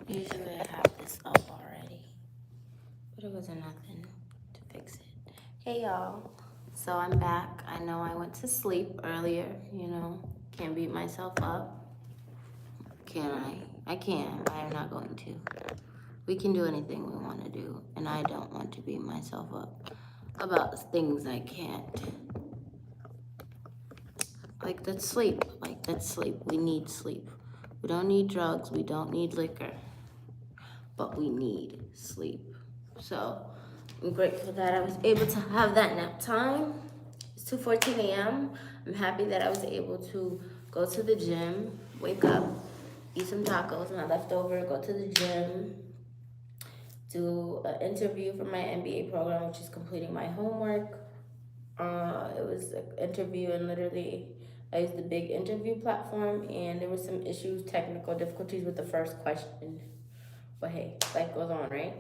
Usually I have this up already, but it wasn't nothing to fix it. Hey y'all, so I'm back. I know I went to sleep earlier, can't beat myself up. Can I? I can, but I'm not going to. We can do anything we want to do, and I don't want to beat myself up about things I can't. Like that's sleep. We need sleep. We don't need drugs. We don't need liquor. But we need sleep. So I'm grateful that I was able to have that nap time. It's 2:14 a.m. I'm happy that I was able to go to the gym, wake up, eat some tacos, my leftover, go to the gym, do an interview for my MBA program, which is completing my homework. It was an interview, and literally I used the big interview platform, and there were some issues, technical difficulties with the first question. But hey, life goes on, right?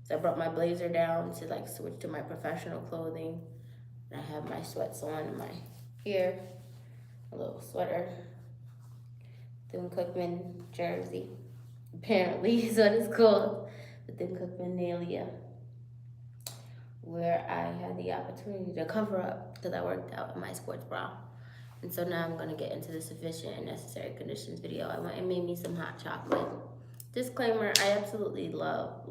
So I brought my blazer down to like switch to my professional clothing. And I have my sweats on and my hair, a little sweater, Thune Cookman jersey. Apparently is what it's called, the Thune Cookman Nalia, where I had the opportunity to cover up because I worked out in my sports bra. And so now I'm gonna get into the sufficient and necessary conditions video. I went and made me some hot chocolate. Disclaimer, I absolutely love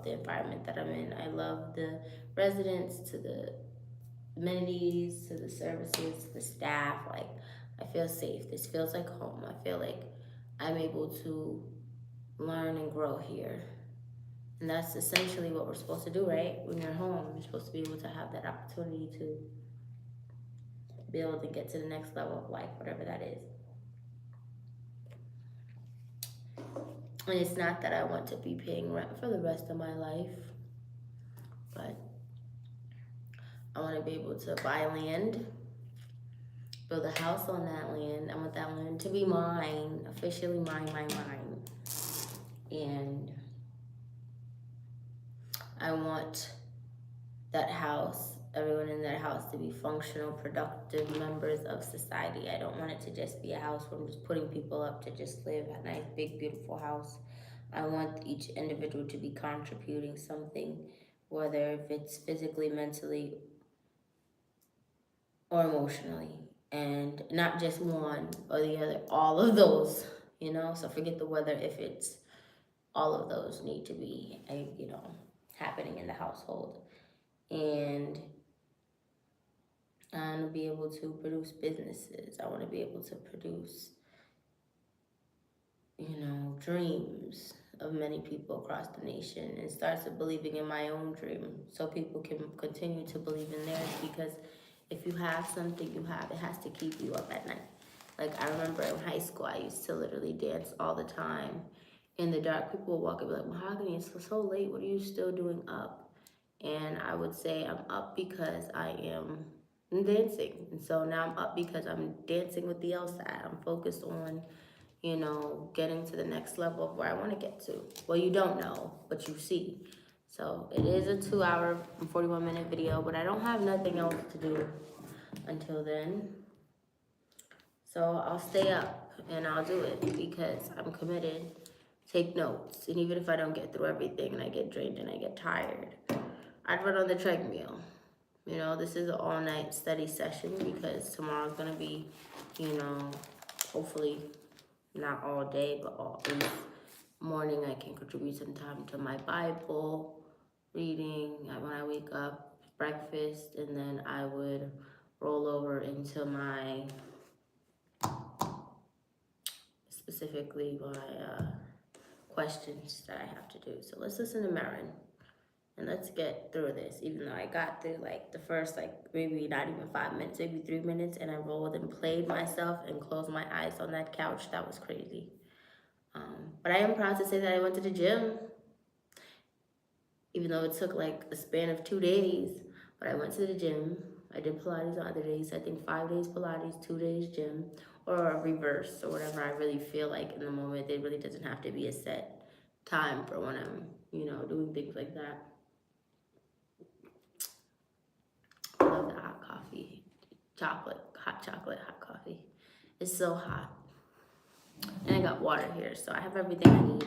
the environment that I'm in. I love the residents, to the amenities, to the services, to the staff. Like, I feel safe. This feels like home. I feel like I'm able to learn and grow here. And that's essentially what we're supposed to do, right? When you're home, you're supposed to be able to have that opportunity to build and get to the next level of life, whatever that is. And it's not that I want to be paying rent for the rest of my life, but I want to be able to buy land, build a house on that land. I want that land to be mine, officially mine. And I want that house, everyone in that house, to be functional, productive members of society. I don't want it to just be a house where I'm just putting people up to just live a nice, big, beautiful house. I want each individual to be contributing something, whether if it's physically, mentally, or emotionally, and not just one or the other, all of those, So forget the whether, if it's all of those need to be, happening in the household. And I want to be able to produce businesses. I want to be able to produce, dreams of many people across the nation, and starts believing in my own dream so people can continue to believe in theirs. Because if you have something, it has to keep you up at night. Like, I remember in high school, I used to literally dance all the time in the dark. People would walk up and be like, Mahogany, it's so late. What are you still doing up? And I would say I'm up because I am dancing. And so now I'm up because I'm dancing with the LSAT. I'm focused on, getting to the next level of where I want to get to. Well, you don't know, but you see. So it is a 2-hour and 41-minute video, but I don't have nothing else to do until then. So I'll stay up and I'll do it because I'm committed. Take notes. And even if I don't get through everything and I get drained and I get tired, I'd run on the treadmill. This is an all-night study session because tomorrow's going to be, hopefully not all day, but in the morning I can contribute some time to my Bible reading when I wake up, breakfast, and then I would roll over into my, specifically my questions that I have to do. So let's listen to Marin. And let's get through this, even though I got through like the first, maybe not even 5 minutes, maybe 3 minutes, and I rolled and played myself and closed my eyes on that couch. That was crazy. But I am proud to say that I went to the gym, even though it took like a span of 2 days. But I went to the gym. I did Pilates on other days. I think 5 days Pilates, 2 days gym, or a reverse, or whatever I really feel like in the moment. It really doesn't have to be a set time for when I'm, doing things like that. I love the hot coffee, hot chocolate, hot coffee. It's so hot. And I got water here, so I have everything I need.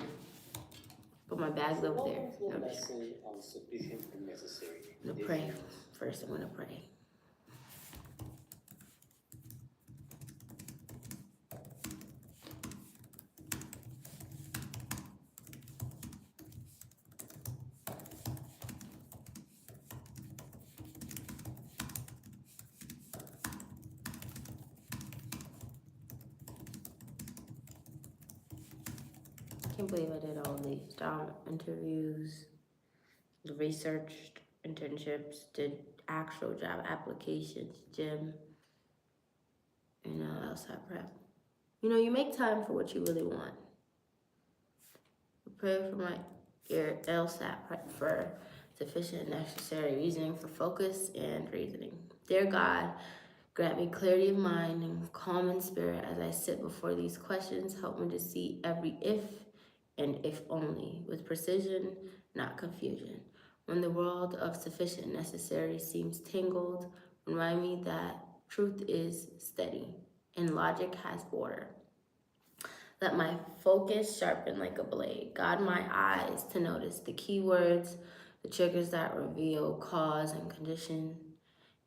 Put my bags over there. Welcome to a lesson on sufficient and necessary I'm gonna pray. First, I'm gonna pray. I can't believe I did all these job interviews, researched internships, did actual job applications, gym, and LSAT prep. You know, you make time for what you really want. I pray for my LSAT prep for sufficient and necessary reasoning for focus and reasoning. Dear God, grant me clarity of mind and calm in spirit as I sit before these questions. Help me to see every if and if only with precision, not confusion. When the world of sufficient and necessary seems tangled, remind me that truth is steady and logic has order. Let my focus sharpen like a blade. Guide my eyes to notice the keywords, the triggers that reveal cause and condition.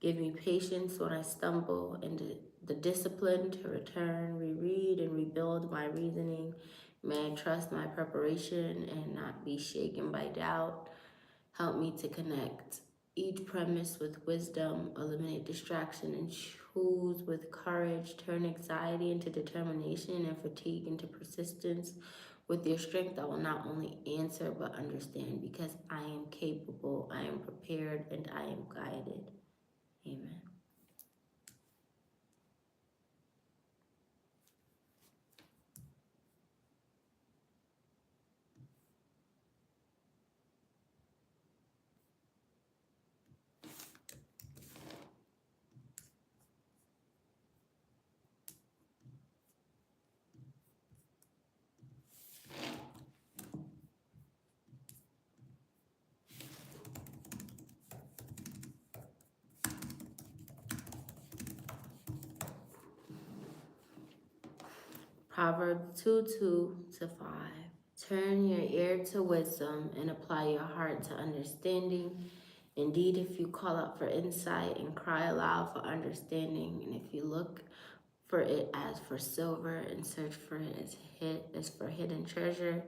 Give me patience when I stumble and the discipline to return, reread, and rebuild my reasoning. May I trust my preparation and not be shaken by doubt. Help me to connect each premise with wisdom, eliminate distraction, and choose with courage. Turn anxiety into determination and fatigue into persistence. With your strength, I will not only answer but understand because I am capable, I am prepared, and I am guided. Amen. Proverbs 2:2-5. Turn your ear to wisdom and apply your heart to understanding. Indeed, if you call out for insight and cry aloud for understanding, and if you look for it as for silver and search for it as for hidden treasure,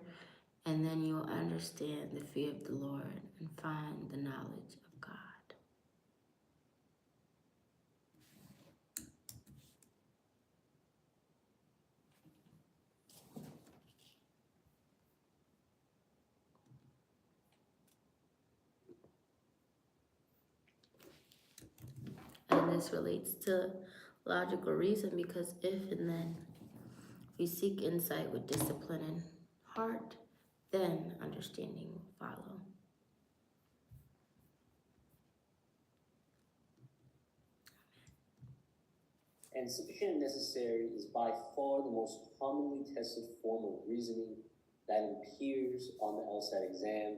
and then you will understand the fear of the Lord and find the knowledge of God. And this relates to logical reason because if and then we seek insight with discipline and heart, then understanding will follow. And sufficient and necessary is by far the most commonly tested form of reasoning that appears on the LSAT exam.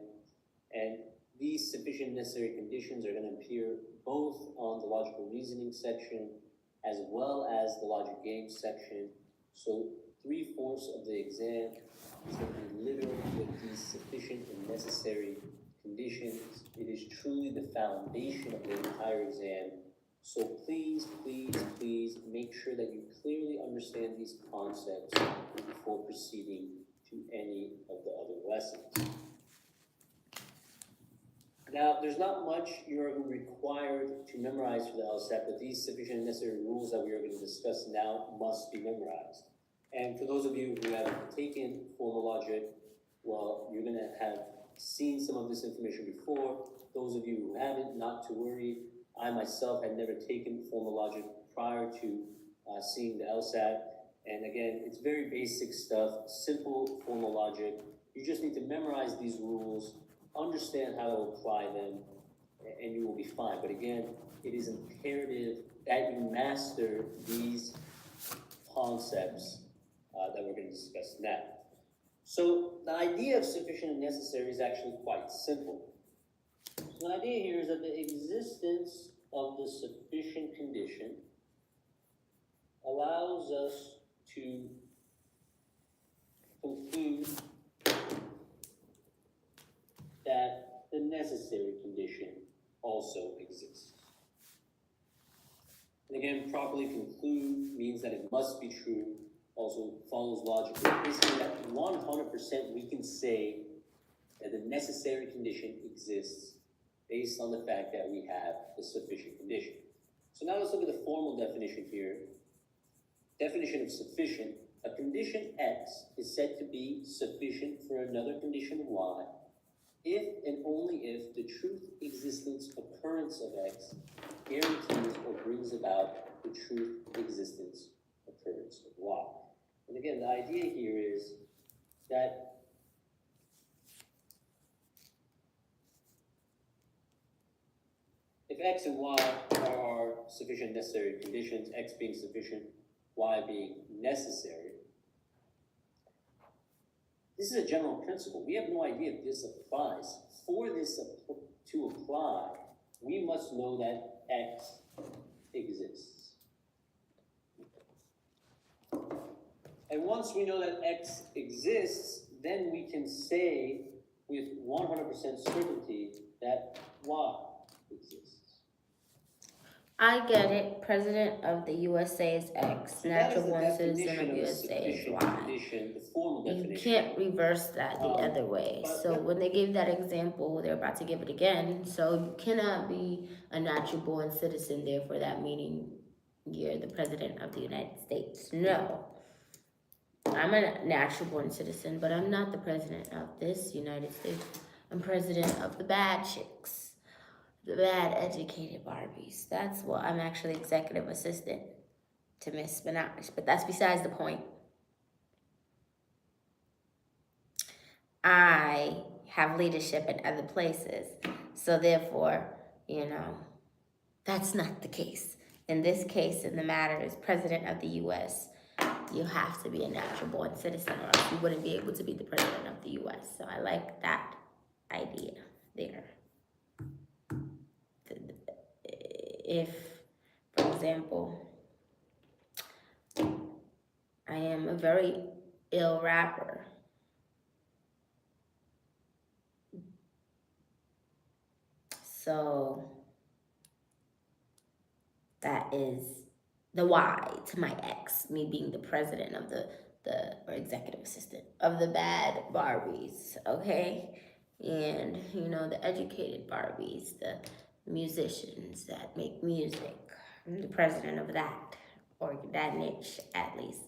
And these sufficient and necessary conditions are going to appear both on the logical reasoning section as well as the logic game section. So 3/4 of the exam is going to be literally with these sufficient and necessary conditions. It is truly the foundation of the entire exam. So please, please, please make sure that you clearly understand these concepts before proceeding to any of the other lessons. Now, there's not much you're required to memorize for the LSAT, but these sufficient and necessary rules that we are going to discuss now must be memorized. And for those of you who have taken formal logic, well, you're going to have seen some of this information before. Those of you who haven't, not to worry. I myself had never taken formal logic prior to seeing the LSAT. And again, it's very basic stuff, simple formal logic. You just need to memorize these rules, understand how to apply them, and you will be fine. But again, it is imperative that you master these concepts that we're going to discuss now. So the idea of sufficient and necessary is actually quite simple. So the idea here is that the existence of the sufficient condition allows us to conclude that the necessary condition also exists. And again, properly conclude means that it must be true, also follows logically. Basically, that 100% we can say that the necessary condition exists based on the fact that we have the sufficient condition. So now let's look at the formal definition here. Definition of sufficient: a condition X is said to be sufficient for another condition Y if and only if the truth, existence, occurrence of X guarantees or brings about the truth, existence, occurrence of Y. And again, the idea here is that if X and Y are sufficient necessary conditions, X being sufficient, Y being necessary, this is a general principle. We have no idea if this applies. For this to apply, we must know that X exists. And once we know that X exists, then we can say with 100% certainty that Y exists. I get it. President of the USA is X. So that is Natural the born citizen definition of of a USA is sufficient Y. condition, the formal You definition. can't reverse that the other way. but So when they gave that example, they're about to give it again. So you cannot be a natural born citizen, therefore that meaning you're the president of the United States. No. I'm a natural born citizen, but I'm not the president of this United States. I'm president of the bad chicks. The bad educated Barbies. That's what I'm actually executive assistant to Miss Benarish, but that's besides the point. I have leadership in other places, so therefore, that's not the case. In this case, in the matter is president of the U.S., you have to be a natural born citizen or else you wouldn't be able to be the president of the U.S. So I like that idea there. If, for example, I am a very ill rapper, so that is the Y to my X, me being the president of or executive assistant of the bad Barbies, okay? And, the educated Barbies, the musicians that make music. I'm the president of that, or that niche, at least,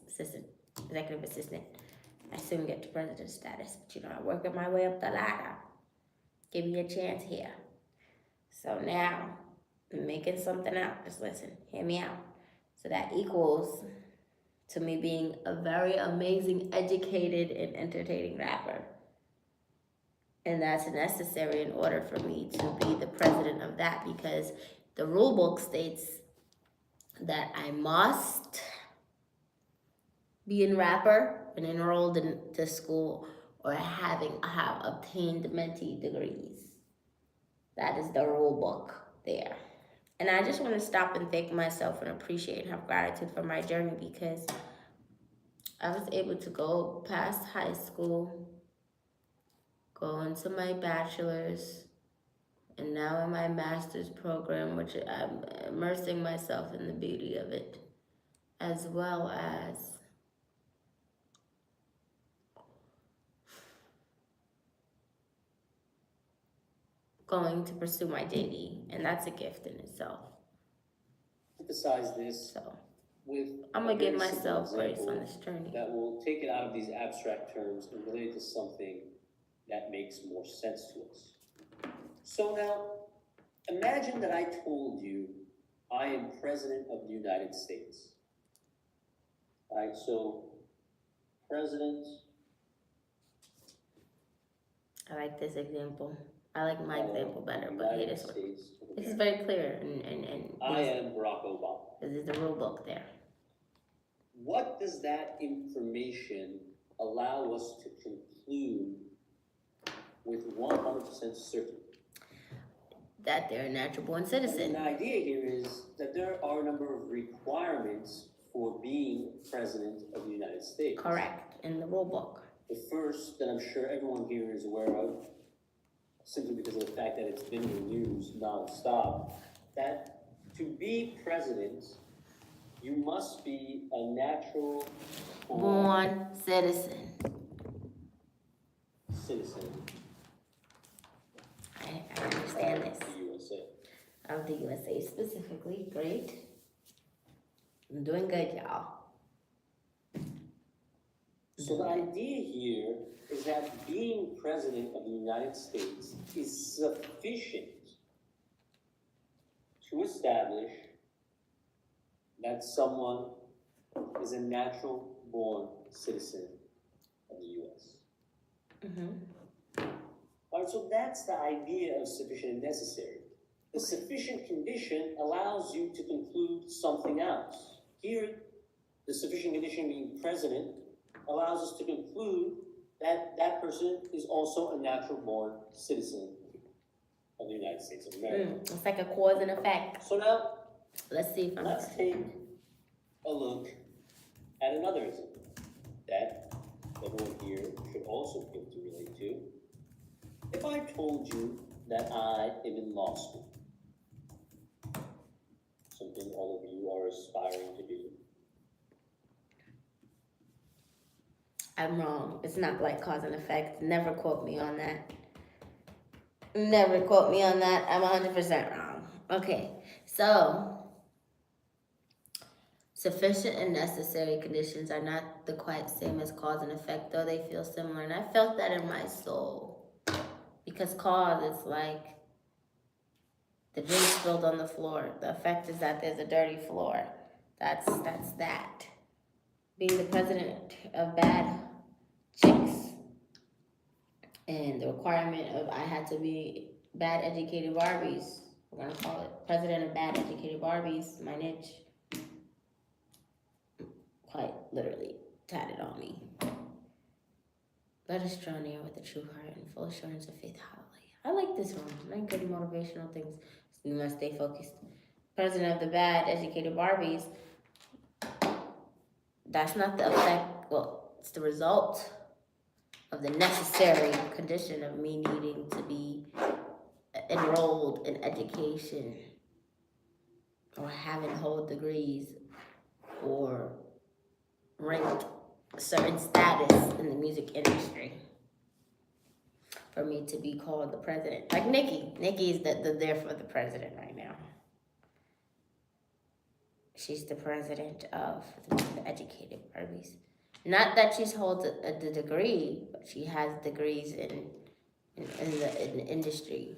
executive assistant. I soon get to president status, but I work my way up the ladder. Give me a chance here. So now, I'm making something out. Just listen, hear me out. So that equals to me being a very amazing, educated, and entertaining rapper. And that's necessary in order for me to be the president of that, because the rule book states that I must be a rapper and enrolled into school or have obtained mentee degrees. That is the rule book there. And I just want to stop and thank myself and appreciate and have gratitude for my journey, because I was able to go past high school, go into my bachelor's, and now in my master's program, which I'm immersing myself in the beauty of it, as well as going to pursue my JD, and that's a gift in itself. Emphasize this. So with I'm gonna give myself grace on this journey. That will take it out of these abstract terms and relate it to something that makes more sense to us. So now, imagine that I told you I am President of the United States. All right, so President. I like this example. I like my example better, but hey, this one. This is very clear, and I am Barack Obama. This is the rule book there. What does that information allow us to conclude with 100% certainty? That they're a natural born citizen. And the idea here is that there are a number of requirements for being President of the United States. Correct, in the rule book. The first that I'm sure everyone here is aware of, simply because of the fact that it's been in the news nonstop, that to be president, you must be a natural Born citizen. citizen I understand of this. the USA. Of the USA specifically. Great. I'm doing good, y'all. So the idea here is that being president of the United States is sufficient to establish that someone is a natural born citizen of the US. Mm-hmm. Alright, so that's the idea of sufficient and necessary. The sufficient condition allows you to conclude something else. Here, the sufficient condition being president allows us to conclude that that person is also a natural born citizen of the United States of America. It's like a cause and effect. So now, Let's see if I'm let's take a look at another example that everyone here should also be able to relate to. If I told you that I am in law school, something all of you are aspiring to do, I'm wrong. It's not like cause and effect. Never quote me on that. Never quote me on that. I'm 100% wrong. Okay, so sufficient and necessary conditions are not the quite same as cause and effect, though they feel similar. And I felt that in my soul. Because cause is like the drink spilled on the floor. The effect is that there's a dirty floor. That's that. Being the president of bad chicks and the requirement of I had to be bad educated Barbies. We're gonna call it president of bad educated Barbies, my niche. Quite literally tatted on me. Let us draw near with a true heart and full assurance of faith. Hallelujah. I like this one. I like good motivational things. We must stay focused. President of the bad educated Barbies. That's not the effect. Well, it's the result of the necessary condition of me needing to be enrolled in education or having hold degrees or ranked certain status in the music industry for me to be called the president. Like Nikki. Nikki is the there for the president right now. She's the president of the educated Barbies. Not that she's holds the degree, but she has degrees in the industry.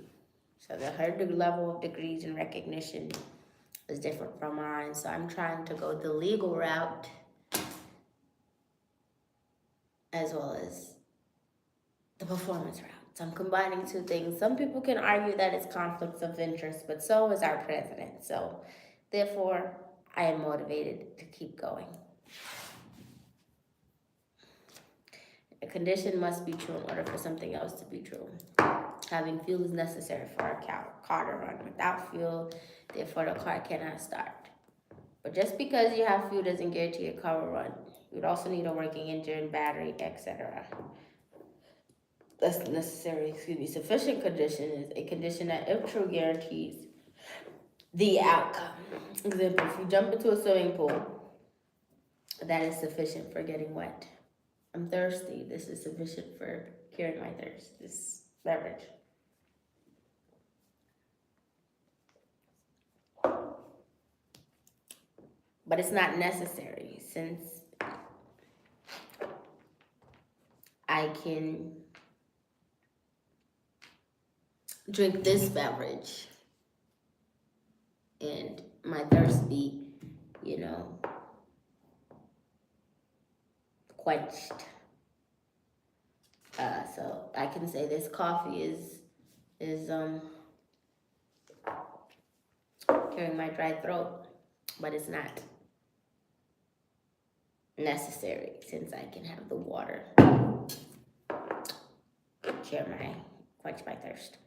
So her level of degrees and recognition is different from mine. So I'm trying to go the legal route as well as the performance route. So I'm combining two things. Some people can argue that it's conflicts of interest, but so is our president. So therefore, I am motivated to keep going. A condition must be true in order for something else to be true. Having fuel is necessary for a car to run. Without fuel, therefore the car cannot start. But just because you have fuel doesn't guarantee your car will run. You would also need a working engine, battery, etc. That's necessary, Sufficient condition is a condition that, if true, guarantees the outcome. Example, if you jump into a swimming pool, that is sufficient for getting wet. I'm thirsty. This is sufficient for curing my thirst. This beverage. But it's not necessary, since I can drink this beverage and my thirst be, quenched. So I can say this coffee is curing my dry throat, but it's not necessary, since I can have the water quench my thirst.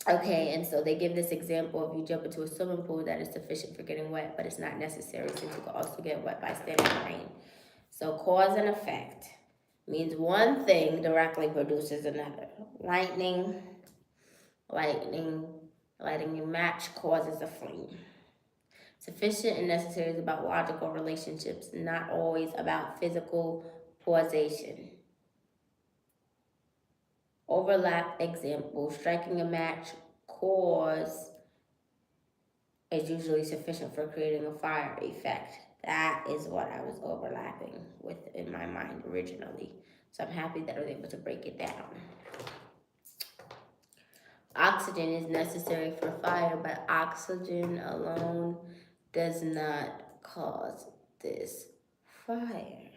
Okay, and so they give this example: if you jump into a swimming pool, that is sufficient for getting wet, but it's not necessary, since you can also get wet by standing in rain. So cause and effect. means one thing directly produces another. Lightning, lighting a match causes a flame. Sufficient and necessary is about logical relationships, not always about physical causation. Overlap example, striking a match cause is usually sufficient for creating a fire effect. That is what I was overlapping with in my mind originally. So I'm happy that I was able to break it down. Oxygen is necessary for fire, but oxygen alone does not cause this fire.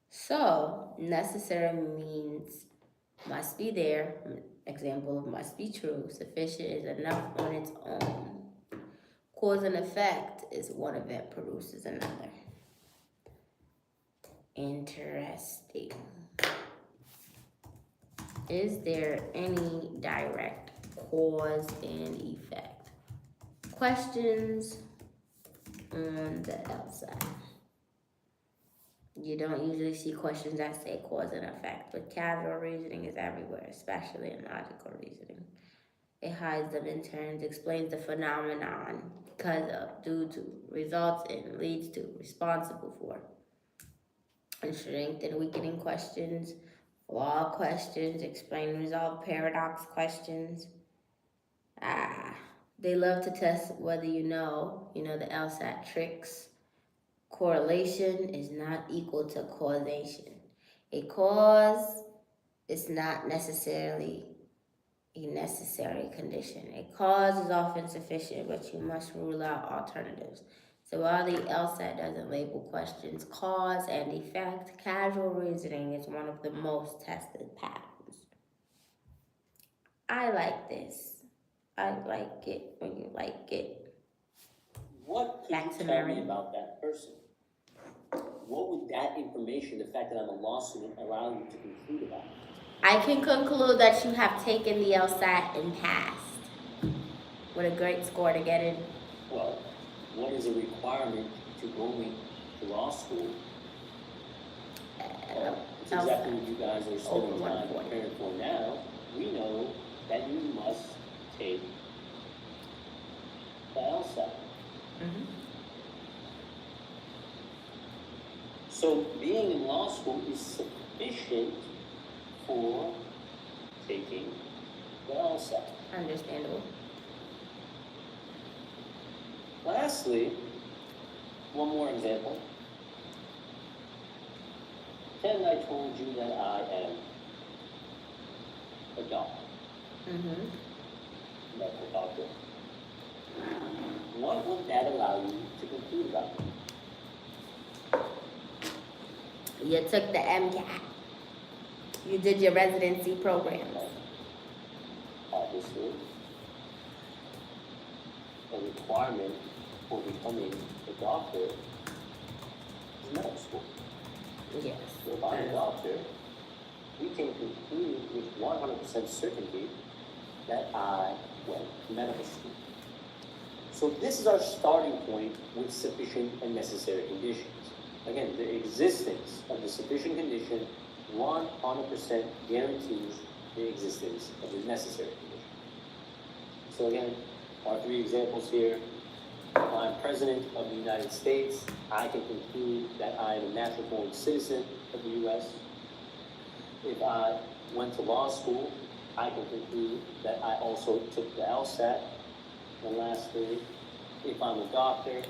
So, necessary means must be there. Example of must be true. Sufficient is enough on its own. Cause and effect is one event produces another. Interesting. Is there any direct cause and effect? Questions on the LSAT. You don't usually see questions that say cause and effect, but casual reasoning is everywhere, especially in logical reasoning. It hides them in terms, explains the phenomenon, because of, due to, results in, leads to, responsible for. And strength and weakening questions, flaw questions, explain and resolve paradox questions. They love to test whether you know the LSAT tricks. Correlation is not equal to causation. A cause is not necessarily a necessary condition. A cause is often sufficient, but you must rule out alternatives. So while the LSAT doesn't label questions cause and effect, casual reasoning is one of the most tested patterns. I like this. I like it when you like it. What could Back you to tell Mary. me about that person? What would that information, the fact that I'm a law student, allow you to conclude about? I can conclude that you have taken the LSAT and passed with a great score to get in. Well, what is a requirement to going to law school? Well, it's exactly what you guys are spending time preparing for now. We know that you must take the LSAT. Mm-hmm. So being in law school is sufficient for taking the LSAT. Understandable. Lastly, one more example. Ken, I told you that I am a doctor. Mm-hmm. Medical doctor. What would that allow you to conclude about me? You took the MCAT. You did your residency program. Obviously, a requirement for becoming a doctor is medical school. Yes. So if I'm a doctor, we can conclude with 100% certainty that I went to medical school. So this is our starting point with sufficient and necessary conditions. Again, the existence of the sufficient condition 100% guarantees the existence of the necessary condition. So again, our three examples here. If I'm President of the United States, I can conclude that I am a natural born citizen of the U.S. If I went to law school, I can conclude that I also took the LSAT. And lastly, if I'm a doctor,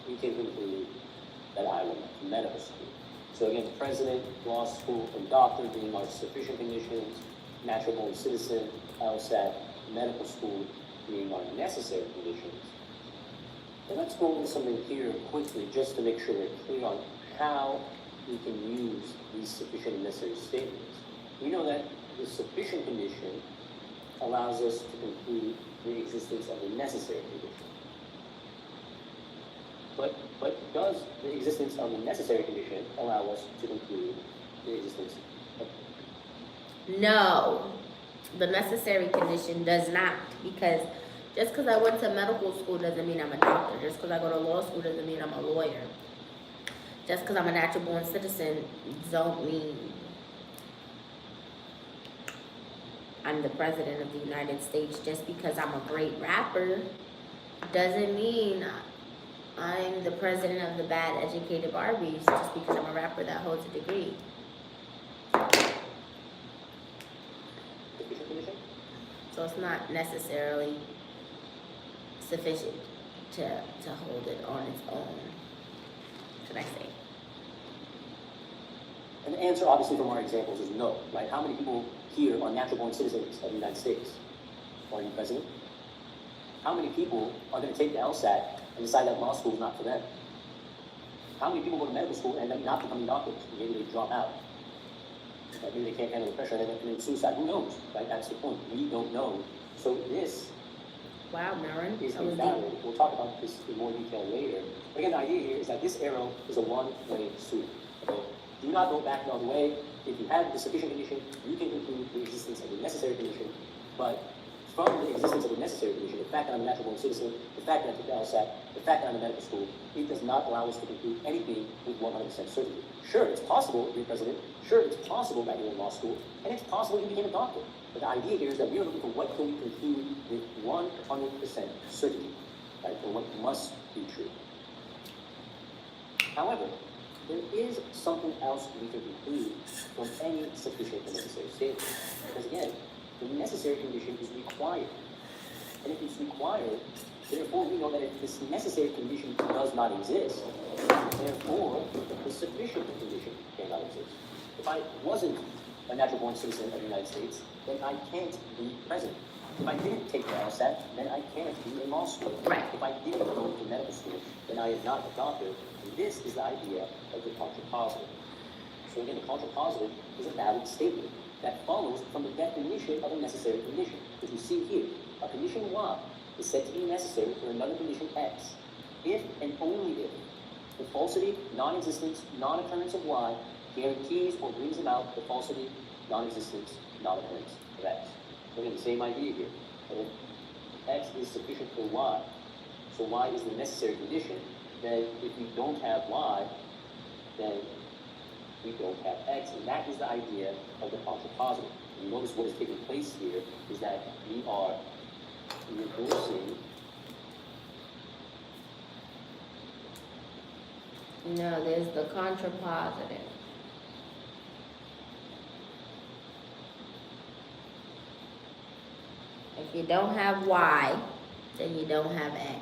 we can conclude that I went to medical school. So again, president, law school, and doctor being our sufficient conditions, natural born citizen, LSAT, medical school being our necessary conditions. And let's go over something here quickly just to make sure we're clear on how we can use these sufficient and necessary statements. We know that the sufficient condition allows us to conclude the existence of a necessary condition. But does the existence of a necessary condition allow us to conclude the existence of... No, the necessary condition does not, because Just because I went to medical school doesn't mean I'm a doctor. Just because I go to law school doesn't mean I'm a lawyer. Just because I'm a natural born citizen don't mean I'm the president of the United States. Just because I'm a great rapper doesn't mean I'm the president of the bad educated Barbies just because I'm a rapper that holds a degree. So it's not necessarily sufficient to hold it on its own, should I say. And the answer, obviously, from our examples is no, right? How many people here are natural-born citizens of the United States? Are you president? How many people are going to take the LSAT and decide that law school is not for them? How many people go to medical school and end up not becoming doctors? Maybe they drop out. Maybe they can't handle the pressure and they commit suicide. Who knows, right? That's the point. We don't know. So this Wow, Marin. is invalid. We'll talk about this in more detail later. But again, the idea here is that this arrow is a one-way street. Okay? Do not go back the other way. If you have the sufficient condition, you can conclude the existence of the necessary condition. But from the existence of the necessary condition, the fact that I'm a natural born citizen, the fact that I took the LSAT, the fact that I'm in medical school, it does not allow us to conclude anything with 100% certainty. Sure, it's possible you're president. Sure, it's possible that you're in law school. And it's possible you became a doctor. But the idea here is that we are looking for what can we conclude with 100% certainty, right? For what must be true. However, there is something else we can conclude from any sufficient and necessary statement. Because again, the necessary condition is required. And if it's required, therefore we know that if this necessary condition does not exist, therefore the sufficient condition cannot exist. If I wasn't a natural born citizen of the United States, then I can't be president. If I didn't take the LSAT, then I can't be in law school. Right. If I didn't go to medical school, then I am not a doctor. And this is the idea of the contrapositive. So again, the contrapositive is a valid statement that follows from the definition of a necessary condition. As we see here, a condition Y is said to be necessary for another condition X if and only if the falsity, non-existence, non-occurrence of Y guarantees or brings about the falsity, non-existence, non-occurrence of X. So again, the same idea here. If X is sufficient for Y, so Y is the necessary condition, then if we don't have Y, then we don't have X, and that is the idea of the contrapositive. You notice what is taking place here is that we are reversing. No, there's the contrapositive. If you don't have Y, then you don't have X.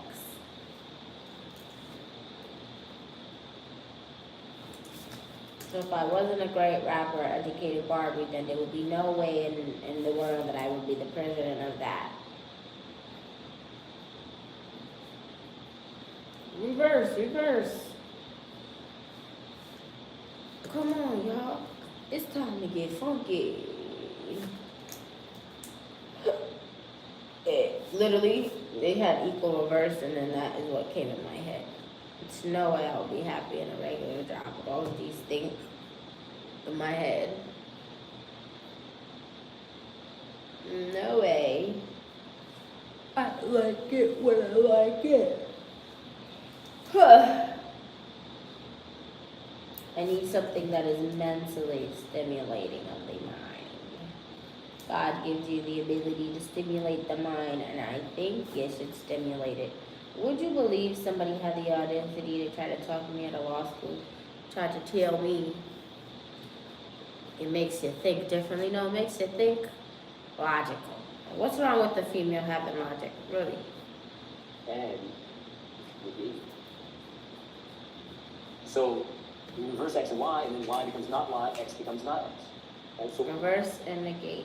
So if I wasn't a great rapper, educated Barbie, then there would be no way in the world that I would be the president of that. Reverse, reverse. Come on, y'all. It's time to get funky. Literally, they had equal reverse, and then that is what came in my head. It's no way I'll be happy in a regular job with all of these things in my head. No way. I like it when I like it. I need something that is mentally stimulating of the mind. God gives you the ability to stimulate the mind, and I think you should stimulate it. Would you believe somebody had the audacity to try to talk to me at a law school, tried to tell me it makes you think differently? No, it makes you think logical. What's wrong with the female having logic, really? And so you reverse X and Y, and then Y becomes not Y, X becomes not X. Right? So Reverse and negate.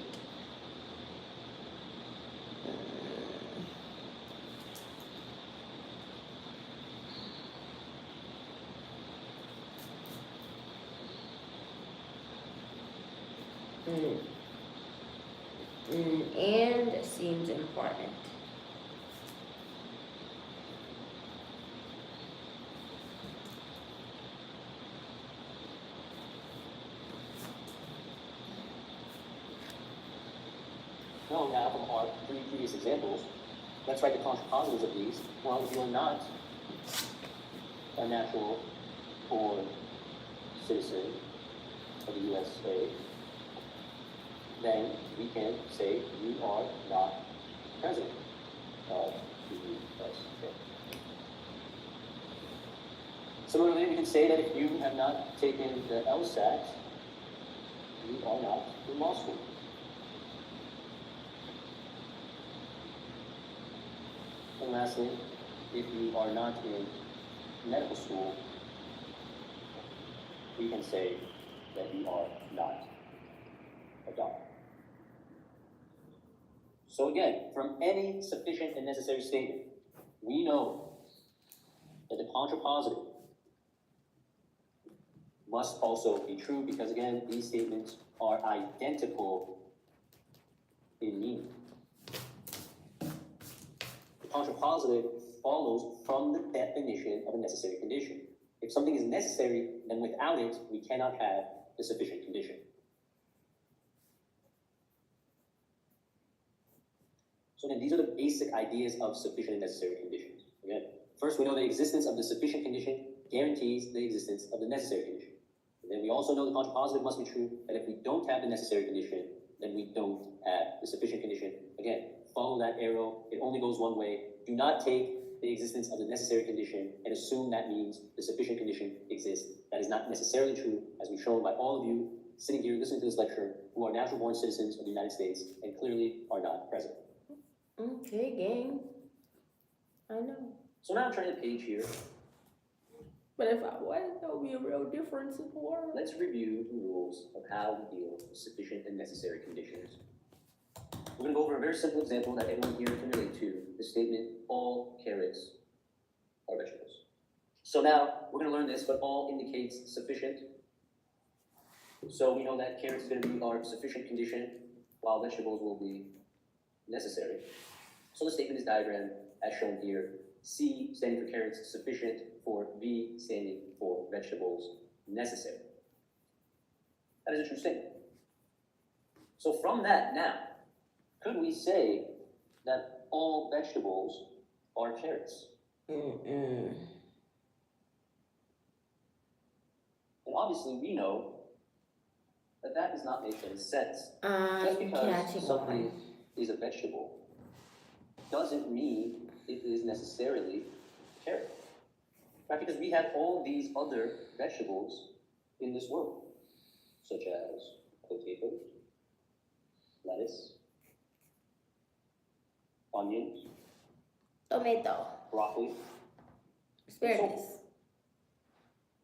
And seems important. now from our three previous examples, let's write the contrapositives of these. Well, if you're not a natural born citizen of the USA, then we can say you are not president of the USA. Similarly, we can say that if you have not taken the LSAT, you are not in law school. And lastly, if you are not in medical school, we can say that you are not a doctor. So again, from any sufficient and necessary statement, we know that the contrapositive must also be true because again, these statements are identical in meaning. The contrapositive follows from the definition of a necessary condition. If something is necessary, then without it, we cannot have the sufficient condition. So then these are the basic ideas of sufficient and necessary conditions. Again, first we know the existence of the sufficient condition guarantees the existence of the necessary condition. And then we also know the contrapositive must be true, that if we don't have the necessary condition, then we don't have the sufficient condition. Again, follow that arrow, it only goes one way. Do not take the existence of the necessary condition and assume that means the sufficient condition exists. That is not necessarily true, as we've shown by all of you sitting here listening to this lecture who are natural born citizens of the United States and clearly are not present. Okay, gang. I know. So now I'm turning the page here. But if I was, there would be a real difference in the world. Let's review the rules of how we deal with sufficient and necessary conditions. We're going to go over a very simple example that everyone here can relate to, the statement, all carrots are vegetables. So now, we're going to learn this, but all indicates sufficient. So we know that carrots is going to be our sufficient condition, while vegetables will be necessary. So the statement is diagrammed as shown here. C standing for carrots, sufficient, for V standing for vegetables, necessary. That is a true statement. So from that now, could we say that all vegetables are carrots? And obviously we know that that does not make any sense. Just because something is a vegetable doesn't mean it is necessarily a carrot. Right? Because we have all these other vegetables in this world, such as potatoes, lettuce, onions, Tomato. broccoli. Asparagus.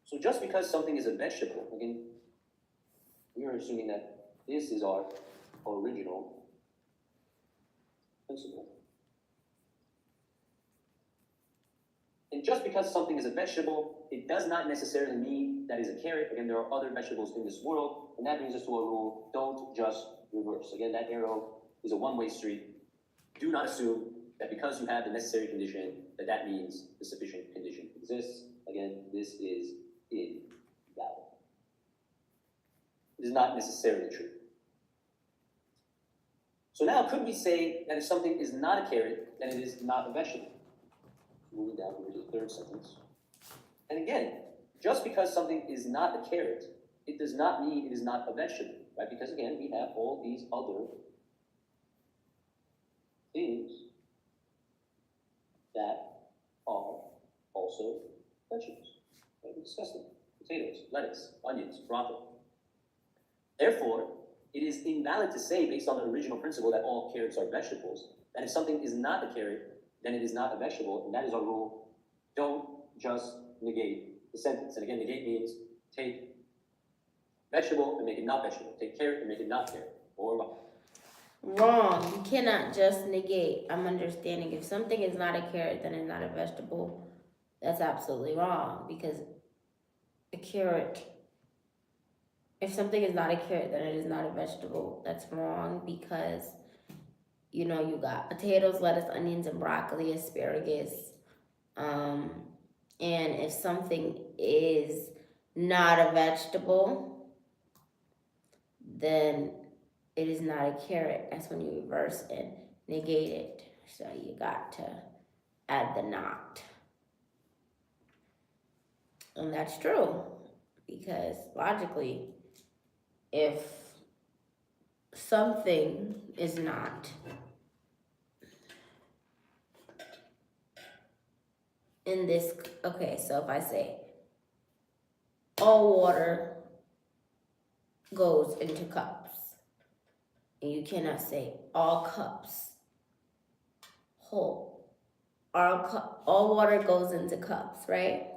So just because something is a vegetable, again, we are assuming that this is our original principle. And just because something is a vegetable, it does not necessarily mean that it's a carrot. Again, there are other vegetables in this world, and that brings us to a rule, don't just reverse. Again, that arrow is a one-way street. Do not assume that because you have the necessary condition, that that means the sufficient condition exists. Again, this is invalid. It is not necessarily true. So now, could we say that if something is not a carrot, then it is not a vegetable? Moving down here to the third sentence. And again, just because something is not a carrot, it does not mean it is not a vegetable, right? Because again, we have all these other things that are also vegetables. Right? We discussed them. Potatoes, lettuce, onions, broccoli. Therefore, it is invalid to say, based on the original principle that all carrots are vegetables, that if something is not a carrot, then it is not a vegetable, and that is our rule. Don't just negate the sentence. And again, negate means take vegetable and make it not vegetable. Take carrot and make it not carrot. Or Wrong. You cannot just negate. I'm understanding. If something is not a carrot, then it's not a vegetable. That's absolutely wrong because a carrot. If something is not a carrot, then it is not a vegetable. That's wrong because you know you got potatoes, lettuce, onions, and broccoli, asparagus. And if something is not a vegetable, then it is not a carrot. That's when you reverse and negate it. So you got to add the not. And that's true, because logically, if something is not in this, okay, so if I say all water goes into cups, and you cannot say all cups whole, all water goes into cups, right?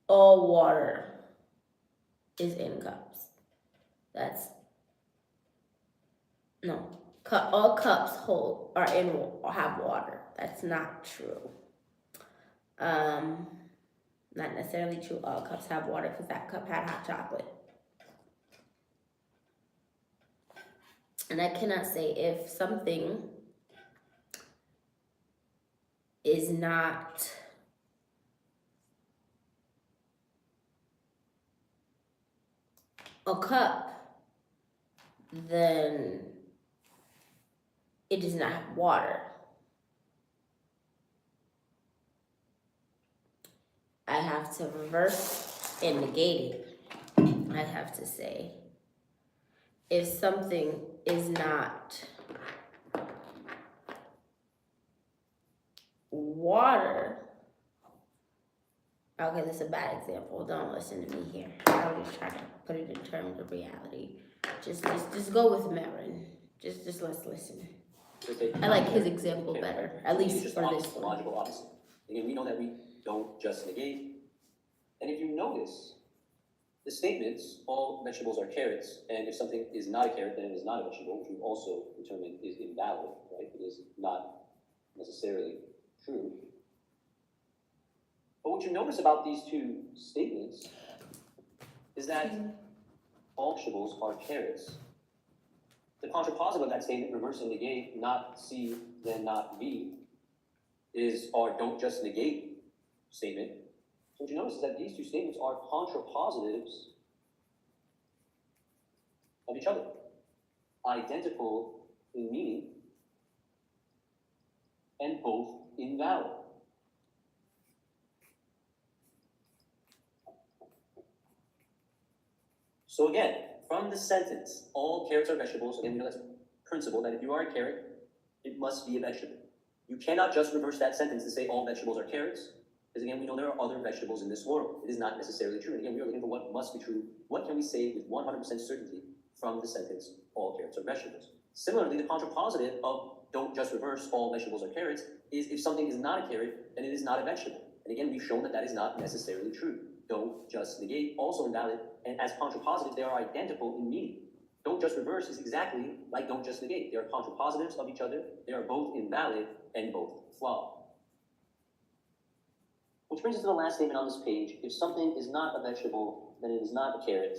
All water is in cups. That's no. All cups hold are in or have water. That's not true. Not necessarily true. All cups have water because that cup had hot chocolate. And I cannot say if something is not a cup, then it does not have water. I have to reverse and negate it. I have to say, if something is not water, okay, this is a bad example. Don't listen to me here. I'll just try to put it in terms of reality. Just go with Marin. Just let's listen. I like his example better, at least just for this the one. logical opposite. Again, we know that we don't just negate. And if you notice, the statements, all vegetables are carrots, and if something is not a carrot, then it is not a vegetable, which we've also determined is invalid, right? It is not necessarily true. But what you notice about these two statements is that all vegetables are carrots. The contrapositive of that statement, reverse and negate, not C, then not B, is our don't just negate statement. So what you notice is that these two statements are contrapositives of each other, identical in meaning, and both invalid. So again, from the sentence, all carrots are vegetables, again, we know that's a principle that if you are a carrot, it must be a vegetable. You cannot just reverse that sentence to say all vegetables are carrots, because again, we know there are other vegetables in this world. It is not necessarily true. And again, we are looking for what must be true. What can we say with 100% certainty from the sentence, all carrots are vegetables? Similarly, the contrapositive of don't just reverse all vegetables are carrots is if something is not a carrot, then it is not a vegetable. And again, we've shown that that is not necessarily true. Don't just negate, also invalid, and as contrapositives, they are identical in meaning. Don't just reverse is exactly like don't just negate. They are contrapositives of each other. They are both invalid and both flawed. Which brings us to the last statement on this page. If something is not a vegetable, then it is not a carrot.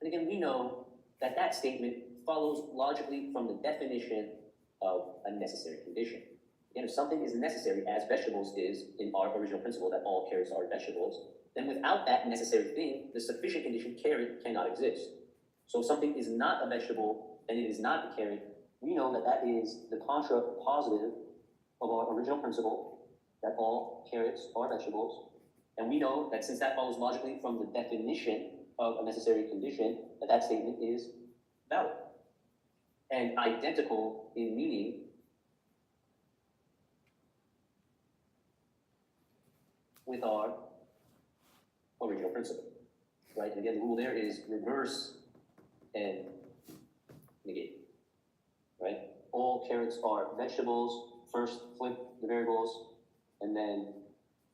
And again, we know that that statement follows logically from the definition of a necessary condition. Again, if something is necessary, as vegetables is in our original principle that all carrots are vegetables, then without that necessary thing, the sufficient condition carrot cannot exist. So if something is not a vegetable and it is not a carrot, we know that that is the contrapositive of our original principle that all carrots are vegetables. And we know that since that follows logically from the definition of a necessary condition, that that statement is valid and identical in meaning with our original principle, right? And again, the rule there is reverse and negate, right? All carrots are vegetables. First flip the variables, and then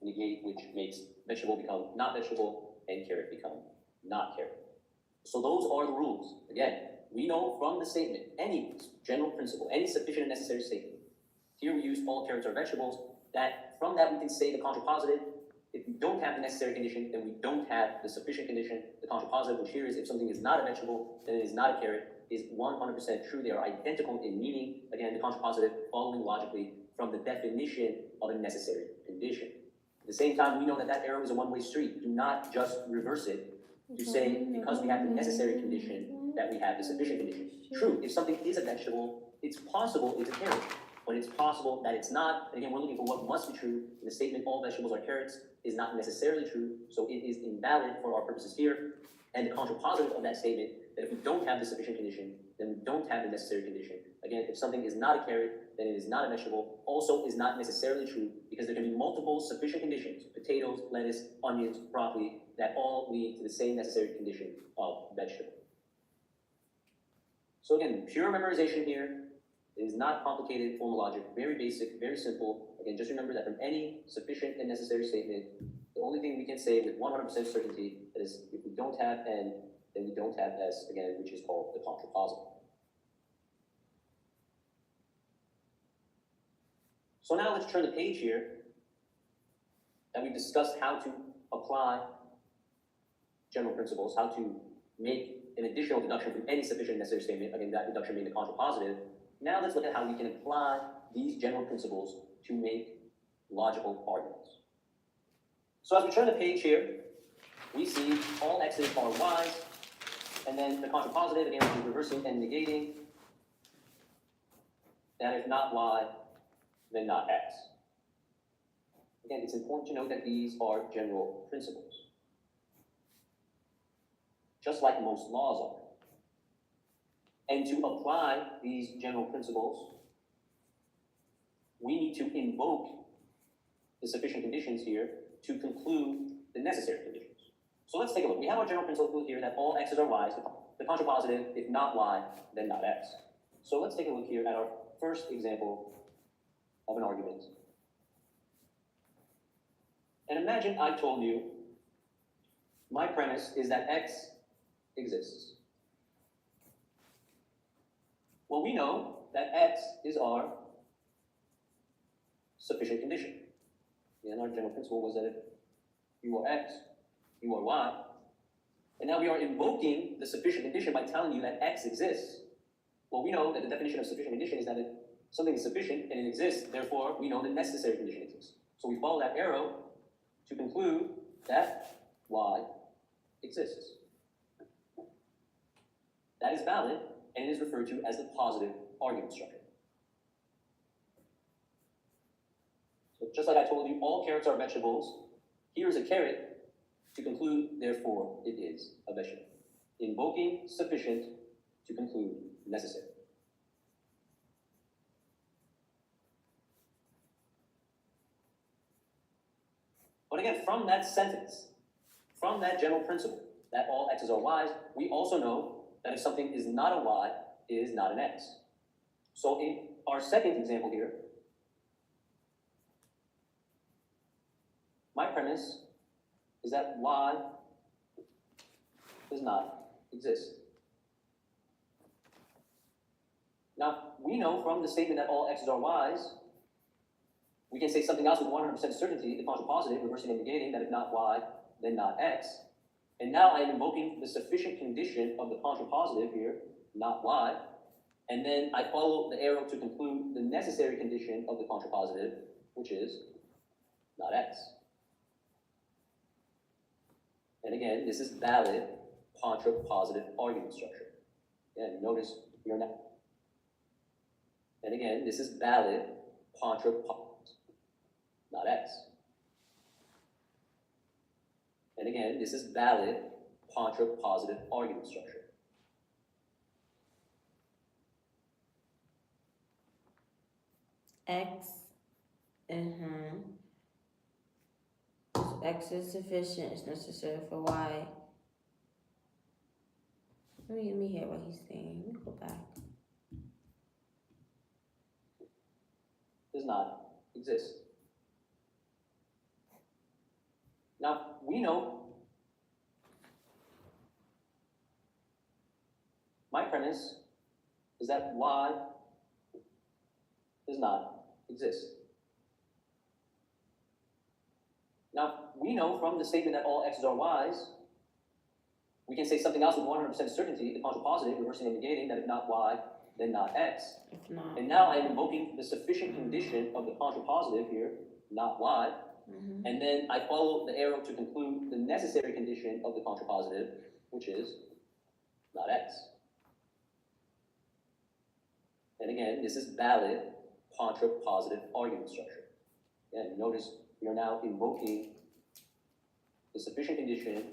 negate, which makes vegetable become not vegetable and carrot become not carrot. So those are the rules. Again, we know from the statement, any general principle, any sufficient and necessary statement, here we use all carrots are vegetables, that from that we can say the contrapositive. If we don't have the necessary condition, then we don't have the sufficient condition. The contrapositive, which here is if something is not a vegetable, then it is not a carrot, is 100% true. They are identical in meaning. Again, the contrapositive following logically from the definition of a necessary condition. At the same time, we know that that arrow is a one-way street. Do not just reverse it. to say because we have the necessary condition that we have the sufficient condition. True, if something is a vegetable, it's possible it's a carrot, but it's possible that it's not. And again, we're looking for what must be true. In the statement, all vegetables are carrots is not necessarily true, so it is invalid for our purposes here. And the contrapositive of that statement, that if we don't have the sufficient condition, then we don't have the necessary condition. Again, if something is not a carrot, then it is not a vegetable, also is not necessarily true, because there can be multiple sufficient conditions, potatoes, lettuce, onions, broccoli, that all lead to the same necessary condition of vegetable. So again, pure memorization here. It is not complicated formal logic, very basic, very simple. Again, just remember that from any sufficient and necessary statement, the only thing we can say with 100% certainty is if we don't have N, then we don't have S, again, which is called the contrapositive. So now let's turn the page here, and we've discussed how to apply general principles, how to make an additional deduction from any sufficient and necessary statement, again, that deduction being the contrapositive. Now let's look at how we can apply these general principles to make logical arguments. So as we turn the page here, we see all x's are y's, and then the contrapositive, again, we're reversing and negating, that if not y, then not x. Again, it's important to note that these are general principles, just like most laws are. And to apply these general principles, we need to invoke the sufficient conditions here to conclude the necessary conditions. So let's take a look. We have our general principle here that all x's are y's, the contrapositive, if not y, then not x. So let's take a look here at our first example of an argument. And imagine I told you my premise is that x exists. Well, we know that x is our sufficient condition. And our general principle was that if you are x, you are y. And now we are invoking the sufficient condition by telling you that x exists. Well, we know that the definition of sufficient condition is that if something is sufficient and it exists, therefore we know the necessary condition exists. So we follow that arrow to conclude that y exists. That is valid, and it is referred to as the positive argument structure. So just like I told you, all carrots are vegetables. Here is a carrot to conclude, therefore, it is a vegetable. Invoking sufficient to conclude necessary. But again, from that sentence, from that general principle, that all x's are y's, we also know that if something is not a y, it is not an x. So in our second example here, my premise is that y does not exist. Now, we know from the statement that all x's are y's, we can say something else with 100% certainty, the contrapositive, reversing and negating, that if not y, then not x. And now I am invoking the sufficient condition of the contrapositive here, not y. And then I follow the arrow to conclude the necessary condition of the contrapositive, which is not x. And again, this is valid contrapositive argument structure. Again, notice we are not. And again, this is valid contrapositive, not x. And again, this is valid contrapositive argument structure. X, X is sufficient, it's necessary for Y. Let me hear what he's saying. Let me go back. Does not exist. Now, we know my premise is that y does not exist. Now, we know from the statement that all x's are y's, we can say something else with 100% certainty, the contrapositive, reversing and negating, that if not y, then not x. If not. And now I am invoking the sufficient condition of the contrapositive here, not y. And then I follow the arrow to conclude the necessary condition of the contrapositive, which is not X. And again, this is valid contrapositive argument structure. And notice we are now invoking the sufficient condition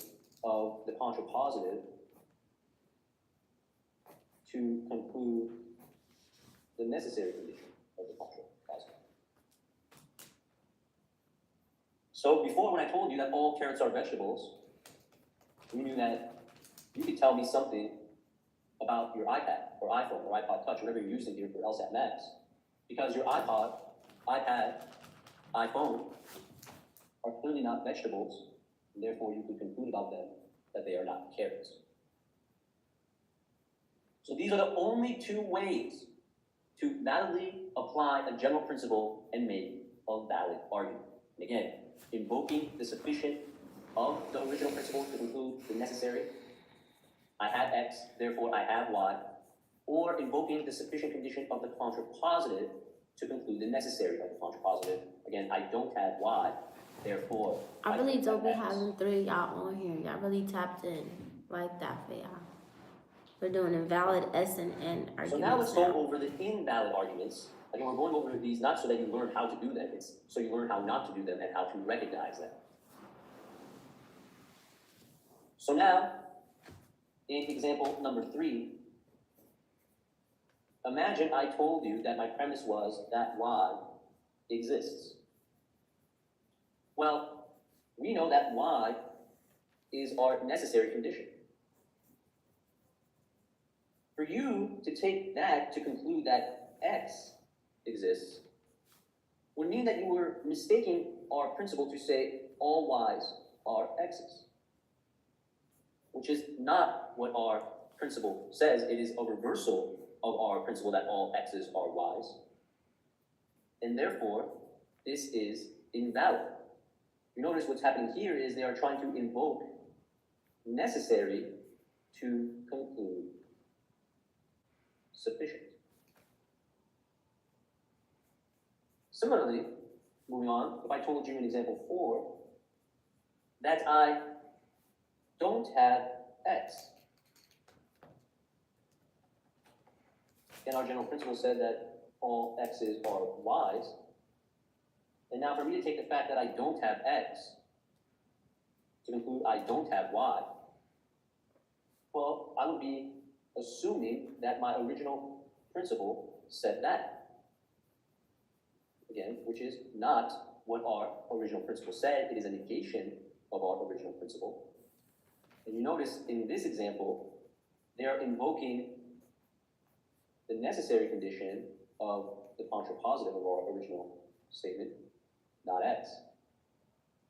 of the contrapositive to conclude the necessary condition of the contrapositive. So before, when I told you that all carrots are vegetables, you knew that you could tell me something about your iPad or iPhone or iPod Touch, whatever you're using here for LSAT Max, because your iPod, iPad, iPhone are clearly not vegetables, and therefore you could conclude about them that they are not carrots. So these are the only two ways to validly apply a general principle and make a valid argument. And again, invoking the sufficient of the original principle to conclude the necessary. I have X, therefore I have Y, or invoking the sufficient condition of the contrapositive to conclude the necessary of the contrapositive. Again, I don't have Y, therefore I really don't be X. having three of y'all on here. Y'all really tapped in like that for y'all. We're doing invalid S and N arguments. So now let's go over the invalid arguments. Again, we're going over these not so that you learn how to do them, it's so you learn how not to do them and how to recognize them. So now, in example number 3, imagine I told you that my premise was that Y exists. Well, we know that Y is our necessary condition. For you to take that to conclude that X exists would mean that you were mistaking our principle to say all Y's are X's, which is not what our principle says. It is a reversal of our principle that all X's are Y's. And therefore, this is invalid. You notice what's happening here is they are trying to invoke necessary to conclude sufficient. Similarly, moving on, if I told you in example 4 that I don't have X, and our general principle said that all X's are Y's, and now for me to take the fact that I don't have X to conclude I don't have Y, well, I would be assuming that my original principle said that. Again, which is not what our original principle said. It is a negation of our original principle. And you notice in this example, they are invoking the necessary condition of the contrapositive of our original statement, not X,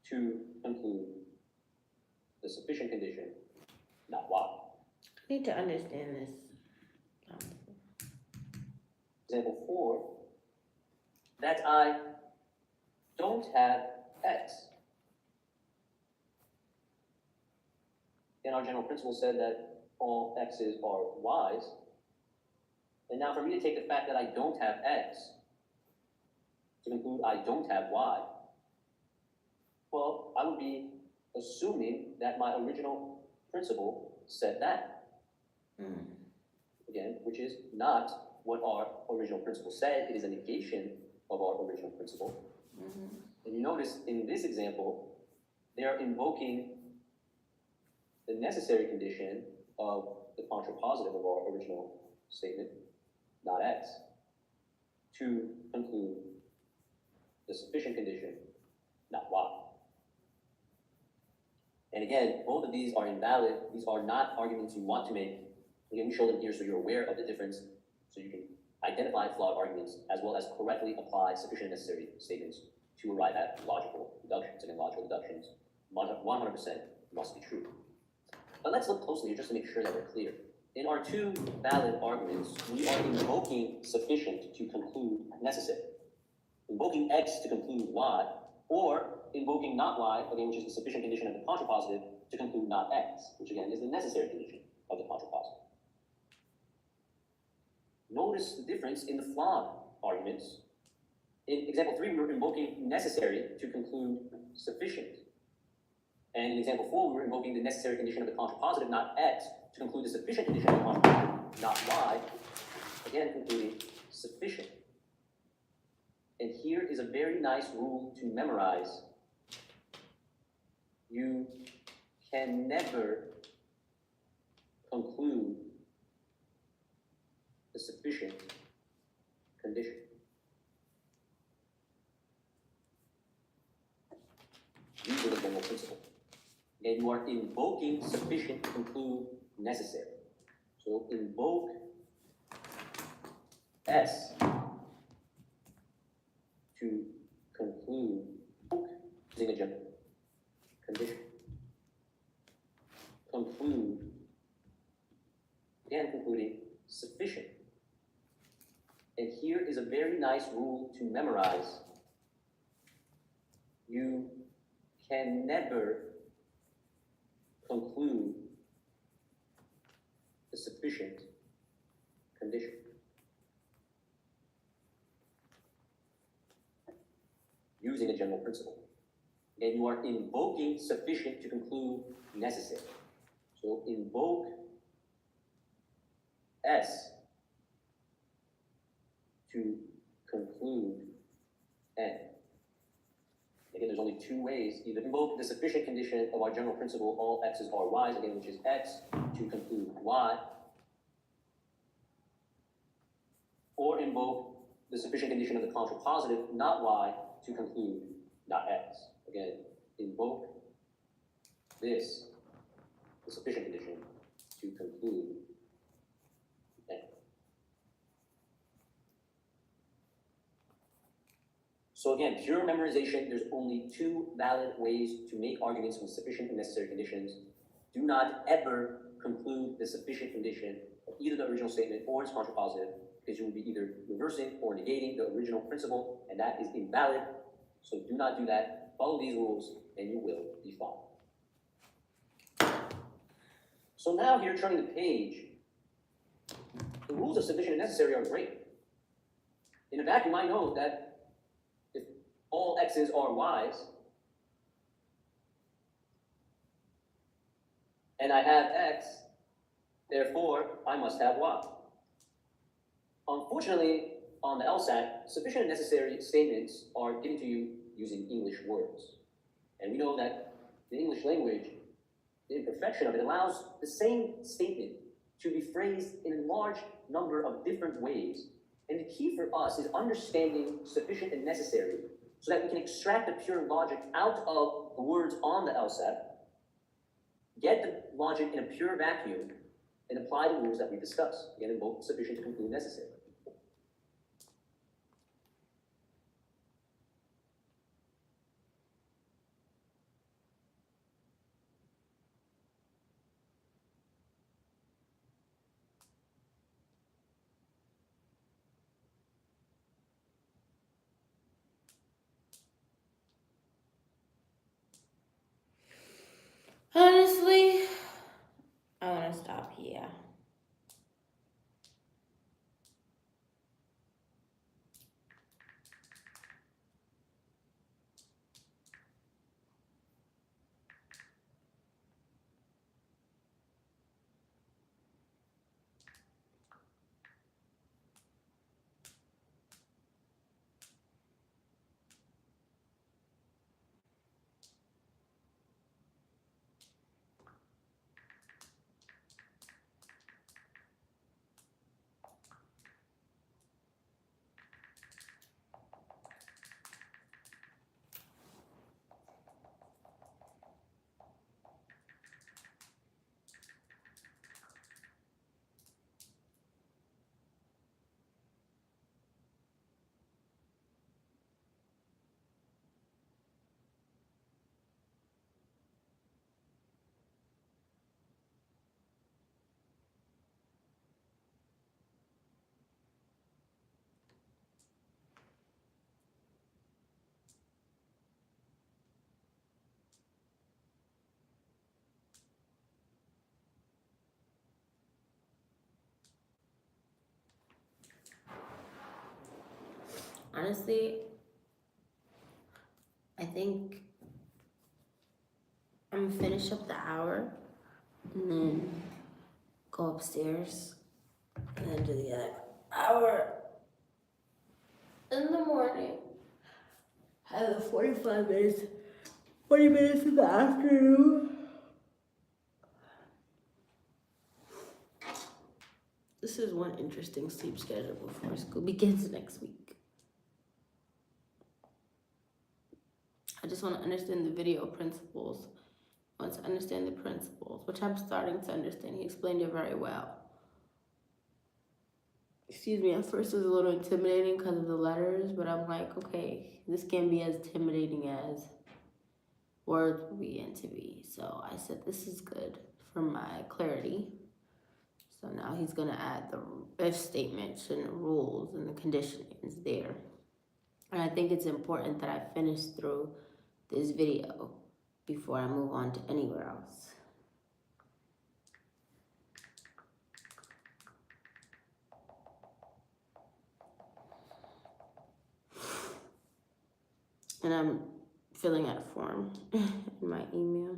to conclude the sufficient condition, not Y. I need to understand this. Example 4, that I don't have X. And our general principle said that all X's are Y's. And now for me to take the fact that I don't have X to conclude I don't have Y, well, I would be assuming that my original principle said that. Again, which is not what our original principle said. It is a negation of our original principle. And you notice in this example, they are invoking the necessary condition of the contrapositive of our original statement, not X, to conclude the sufficient condition, not Y. And again, both of these are invalid. These are not arguments you want to make. Again, we show them here so you're aware of the difference, so you can identify flawed arguments as well as correctly apply sufficient and necessary statements to arrive at logical deductions. Again, logical deductions 100% must be true. But let's look closely here just to make sure that we're clear. In our two valid arguments, we are invoking sufficient to conclude necessary. Invoking X to conclude Y, or invoking not Y, again, which is the sufficient condition of the contrapositive, to conclude not X, which again is the necessary condition of the contrapositive. Notice the difference in the flawed arguments. In example 3, we were invoking necessary to conclude sufficient. And in example 4, we were invoking the necessary condition of the contrapositive, not X, to conclude the sufficient condition of the contrapositive, not Y, again concluding sufficient. And here is a very nice rule to memorize. You can never conclude the sufficient condition. These are the general principle. And you are invoking sufficient to conclude necessary. So invoke S to conclude using a general condition. Conclude, again concluding sufficient. And here is a very nice rule to memorize. You can never conclude the sufficient condition. Using a general principle. And you are invoking sufficient to conclude necessary. So invoke S to conclude N. Again, there's only two ways. Either invoke the sufficient condition of our general principle, all x's are y's, again, which is X to conclude Y, or invoke the sufficient condition of the contrapositive, not Y, to conclude not X. Again, invoke this, the sufficient condition, to conclude N. So again, pure memorization, there's only two valid ways to make arguments with sufficient and necessary conditions. Do not ever conclude the sufficient condition of either the original statement or its contrapositive, because you will be either reversing or negating the original principle, and that is invalid. So do not do that. Follow these rules, and you will be fine. So now here, turning the page, the rules of sufficient and necessary are great. In a vacuum, I know that if all x's are y's, and I have x, therefore I must have y. Unfortunately, on the LSAT, sufficient and necessary statements are given to you using English words. And we know that the English language, the imperfection of it, allows the same statement to be phrased in a large number of different ways. And the key for us is understanding sufficient and necessary so that we can extract the pure logic out of the words on the LSAT, get the logic in a pure vacuum, and apply the rules that we discussed. Again, invoke sufficient to conclude necessary. Honestly, I want to stop here. Honestly, I think I'm gonna finish up the hour and then go upstairs and then do the other hour in the morning. Have the 45 minutes, 40 minutes in the afternoon. This is one interesting sleep schedule before school begins next week. I just want to understand the video principles. I want to understand the principles, which I'm starting to understand. He explained it very well. Excuse me, at first it was a little intimidating because of the letters, but I'm like, okay, this can't be as intimidating as words will begin to be. So I said, this is good for my clarity. So now he's gonna add the if statements and the rules and the conditionings there. And I think it's important that I finish through this video before I move on to anywhere else. And I'm filling out a form in my email.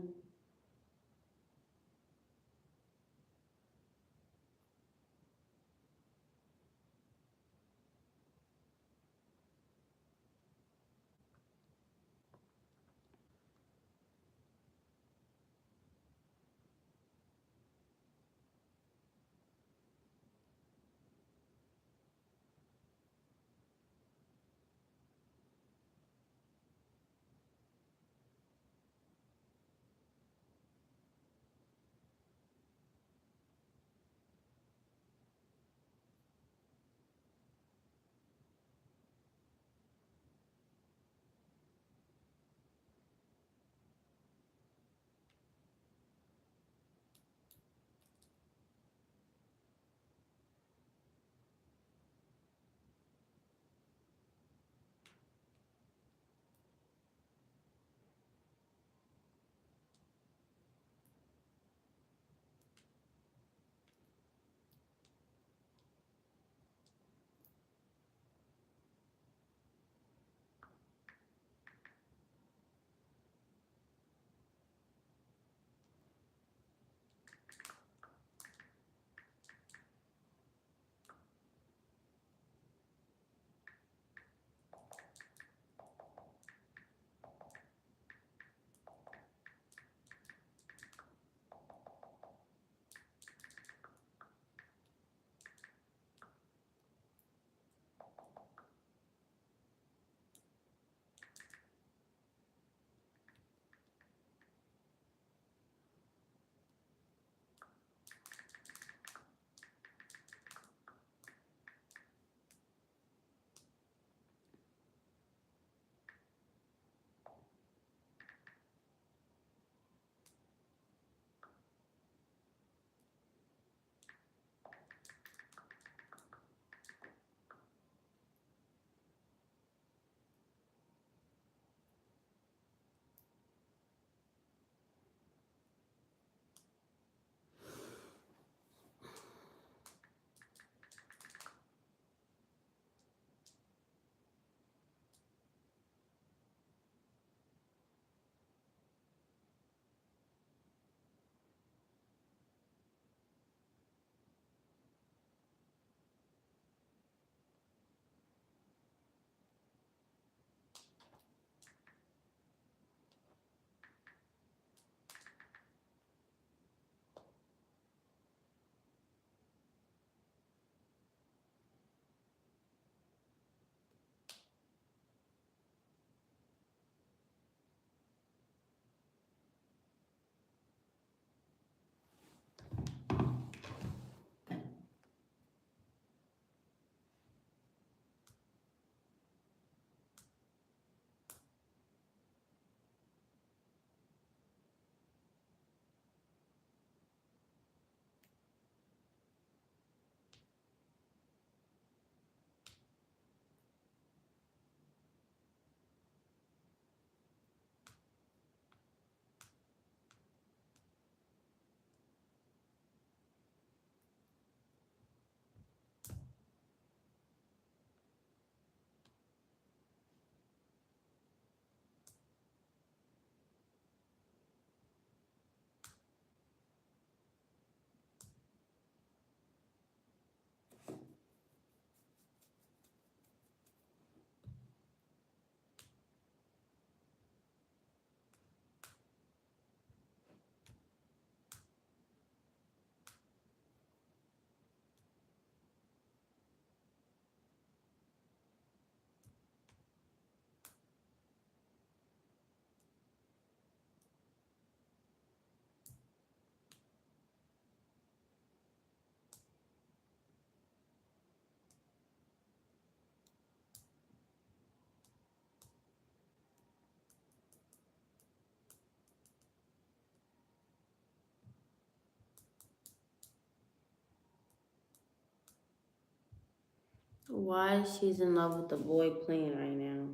Why she's in love with the boy playing right now?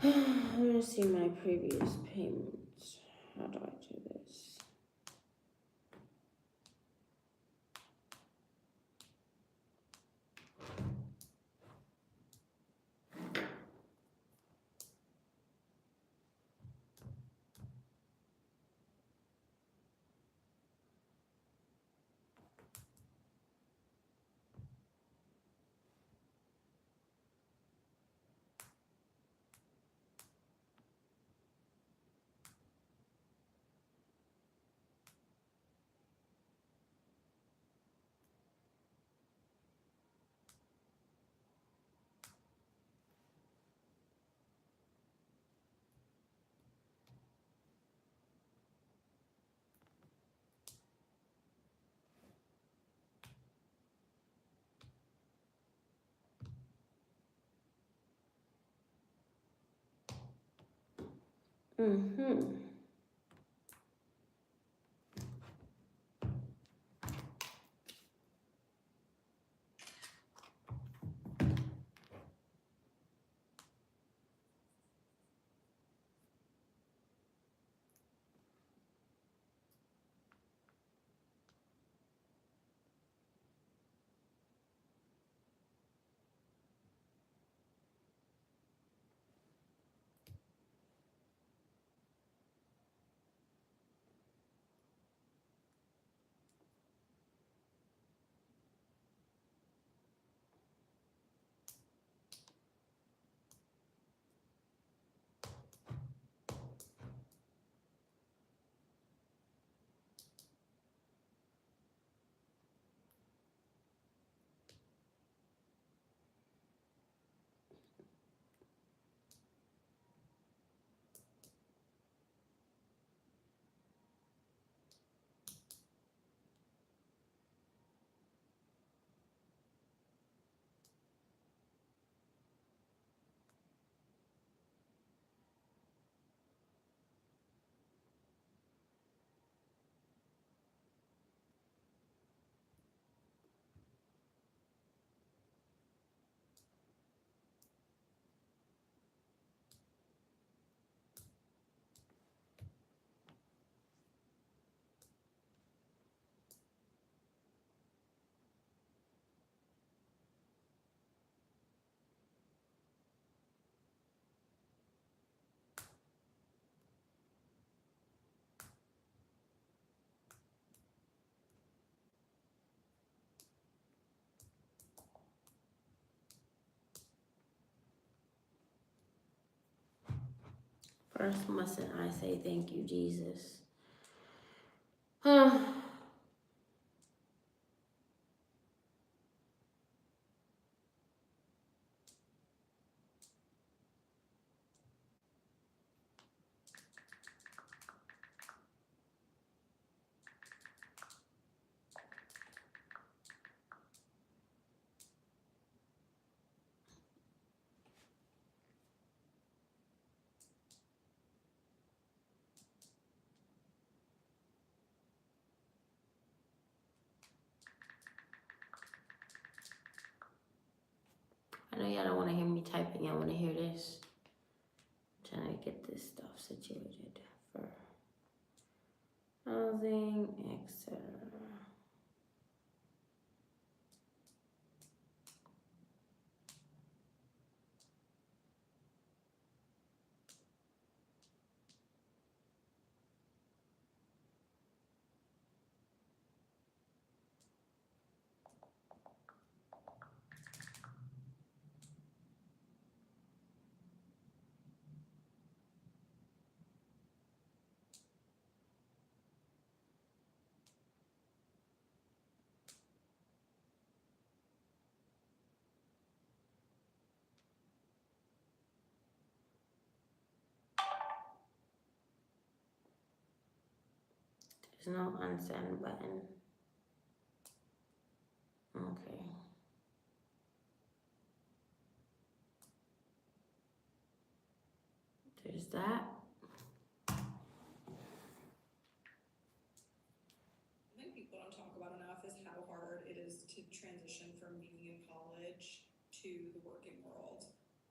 Let me see my previous payments. How do I do this? First, mustn't I say thank you, Jesus? I know y'all don't want to hear me typing. Y'all want to hear this. I'm trying to get this stuff situated for housing, etc. There's no unsend button. Okay. transition from being in college to the working world.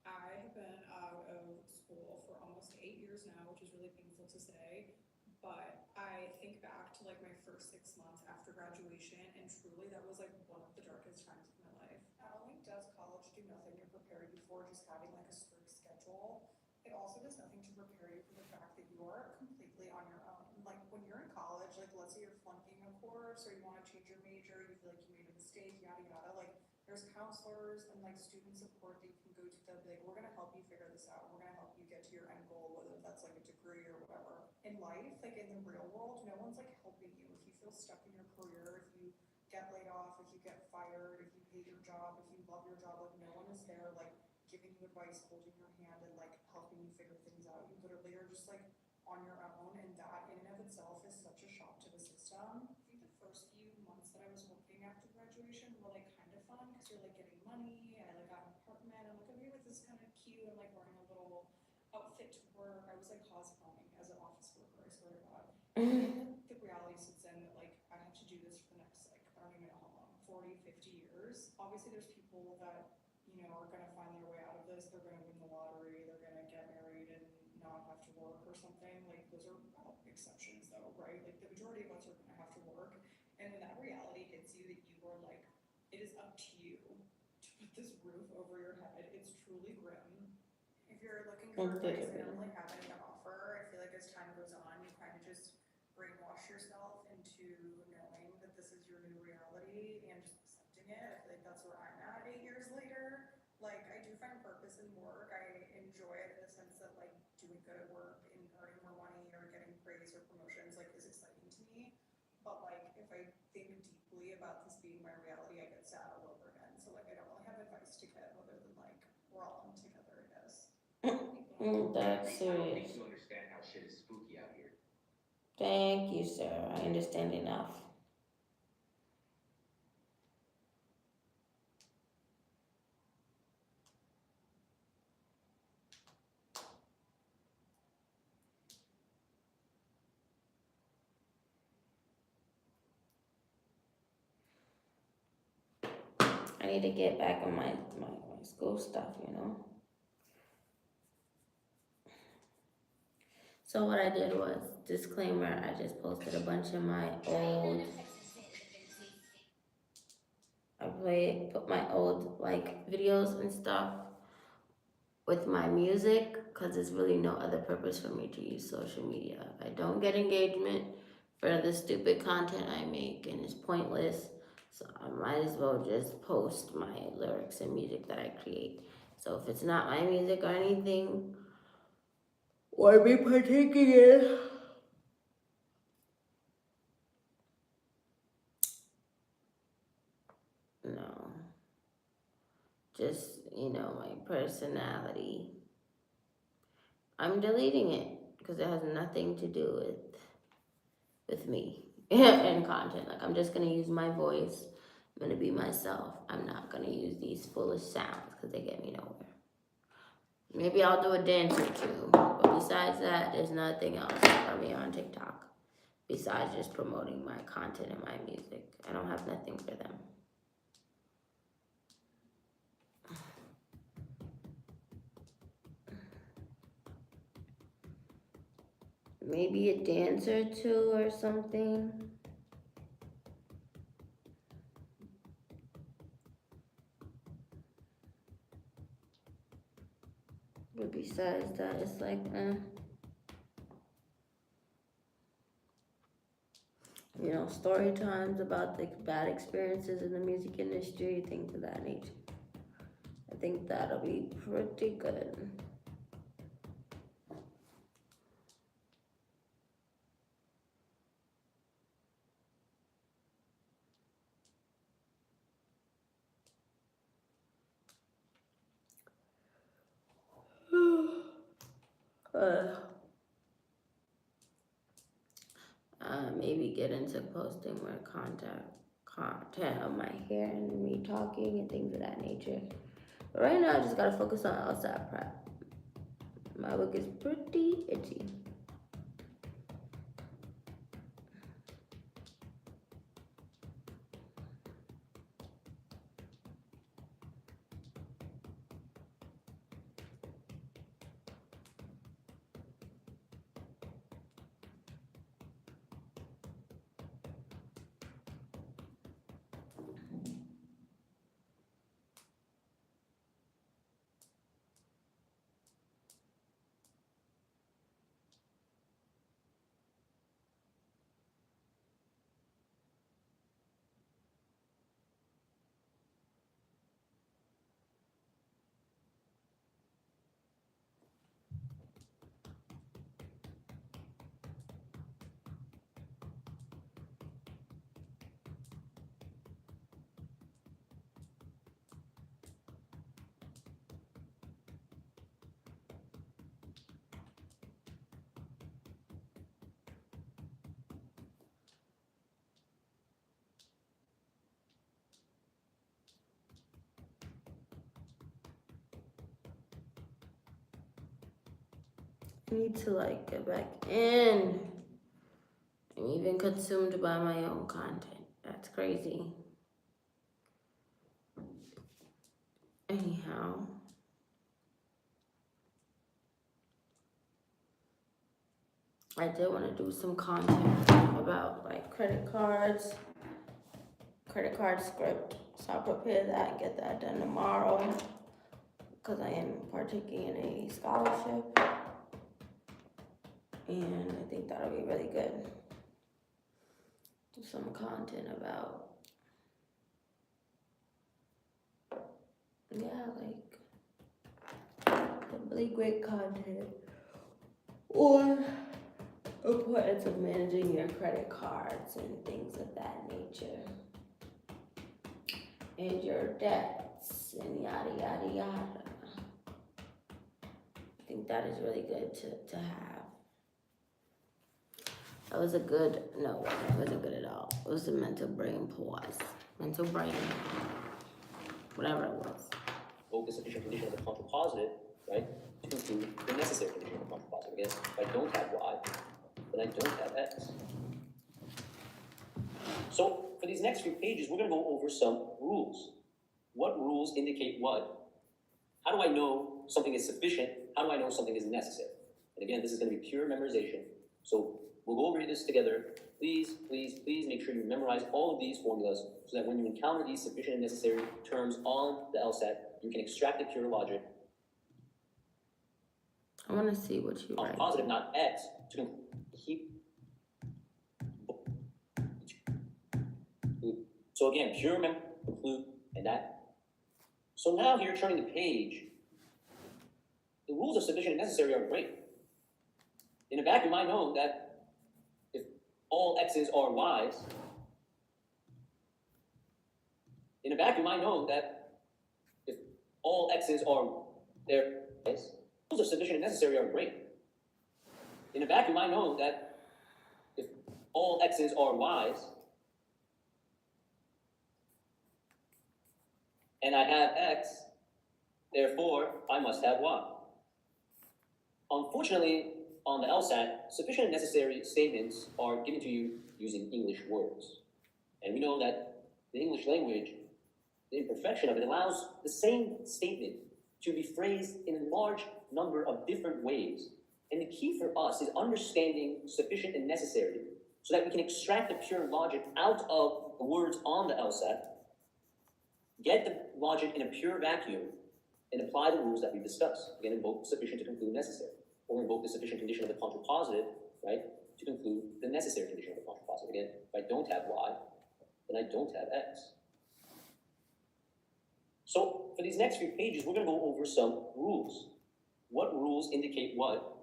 I have been out of school for almost 8 years now, which is really painful to say, but I think back to like my first 6 months after graduation, and truly that was like one of the darkest times of my life. Not only does college do nothing to prepare you for just having like a strict schedule, it also does nothing to prepare you for the fact that you are completely on your own. Like when you're in college, like let's say you're flunking a course or you want to change your major, you feel like you made a mistake, yada yada. Like there's counselors and like student support that you can go to that be like, we're gonna help you figure this out. We're gonna help you get to your end goal, whether that's like a degree or whatever. In life, like in the real world, no one's like helping you. If you feel stuck in your career, if you get laid off, if you get fired, if you hate your job, if you love your job, like no one is there like giving you advice, holding your hand, and like helping you figure things out. You literally are just like on your own, and that in and of itself is such a shock to the system. I think the first few months that I was working after graduation were like kind of fun because you're like getting money. I like got an apartment. I'm like, okay, this is kind of cute. I'm like wearing a little outfit to work. I was like cosplaying as an office worker, I swear to God. And the reality sits in that like I have to do this for the next like I don't even know how long, 40, 50 years. Obviously there's people that are gonna find their way out of this. They're gonna win the lottery. They're gonna get married and not have to work or something. Like those are exceptions, though, right? Like the majority of us are gonna have to work, and when that reality hits you, that you are like, it is up to you to put this roof over your head. It's truly grim. If you're looking for advice, I don't really have any to offer. I feel like as time goes on, you kind of just brainwash yourself into knowing that this is your new reality and just accepting it. I feel like that's where I'm at 8 years later. Like I do find purpose in work. I enjoy it in the sense that like doing good at work and earning more money or getting praise or promotions like is exciting to me. But like if I think deeply about this being my reality, I get sad all over again. So like I don't really have advice to give other than like we're all in together, I guess. That's I don't think serious. you understand how shit is spooky out here. Thank you, sir. I understand enough. I need to get back on my school stuff. So what I did was, disclaimer, I just posted a bunch of my old, put my old like videos and stuff with my music, because there's really no other purpose for me to use social media. I don't get engagement for the stupid content I make, and it's pointless. So I might as well just post my lyrics and music that I create. So if it's not my music or anything, or me partaking in, no, just my personality, I'm deleting it because it has nothing to do with me and content. Like I'm just gonna use my voice. I'm gonna be myself. I'm not gonna use these foolish sounds because they get me nowhere. Maybe I'll do a dance or two, but besides that, there's nothing else for me on TikTok besides just promoting my content and my music. I don't have nothing for them. Maybe a dance or two or something. But besides that, it's like, story times about the bad experiences in the music industry, things of that nature. I think that'll be pretty good. Maybe get into posting more content of my hair and me talking and things of that nature. But right now, I just gotta focus on LSAT prep. My wig is pretty itchy. I need to like get back in. I'm even consumed by my own content. That's crazy. Anyhow. I did want to do some content about like credit card script. So I'll prepare that and get that done tomorrow because I am partaking in a scholarship. And I think that'll be really good. Do some content about, really great content on the importance of managing your credit cards and things of that nature. And your debts and yada yada yada. I think that is really good to have. That was a good, no, it wasn't good at all. It was a mental brain pause. Mental brain, whatever it was. Invoke the sufficient condition of the contrapositive, right, to include the necessary condition of the contrapositive. Again, if I don't have y, then I don't have x. So for these next few pages, we're going to go over some rules. What rules indicate what? How do I know something is sufficient? How do I know something is necessary? And again, this is going to be pure memorization. So we'll go over this together. Please make sure you memorize all of these formulas so that when you encounter these sufficient and necessary terms on the LSAT, you can extract the pure logic. I want to see what you write. Positive, not x, to keep. So again, pure memory, include, and that. So now here, turning the page, the rules of sufficient and necessary are great. In a vacuum, I know that if all x's are y's, in a vacuum, I know that if all x's are their x's, rules of sufficient and necessary are great. In a vacuum, I know that if all x's are y's, and I have x, therefore I must have y. Unfortunately, on the LSAT, sufficient and necessary statements are given to you using English words. And we know that the English language, the imperfection of it, allows the same statement to be phrased in a large number of different ways. And the key for us is understanding sufficient and necessary so that we can extract the pure logic out of the words on the LSAT, get the logic in a pure vacuum, and apply the rules that we discussed. Again, invoke sufficient to conclude necessary. Or invoke the sufficient condition of the contrapositive, right, to conclude the necessary condition of the contrapositive. Again, if I don't have y, then I don't have x. So for these next few pages, we're going to go over some rules. What rules indicate what?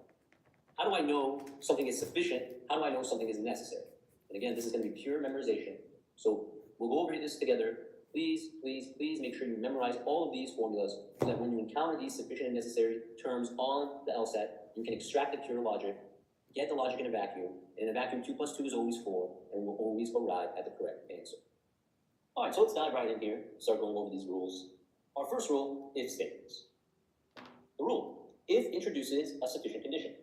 How do I know something is sufficient? How do I know something is necessary? And again, this is going to be pure memorization. So we'll go over this together. Please make sure you memorize all of these formulas so that when you encounter these sufficient and necessary terms on the LSAT, you can extract the pure logic, get the logic in a vacuum. And in a vacuum, 2 plus 2 is always 4, and we'll always arrive at the correct answer. All right, so let's dive right in here, start going over these rules. Our first rule, if statements. The rule, if introduces a sufficient condition.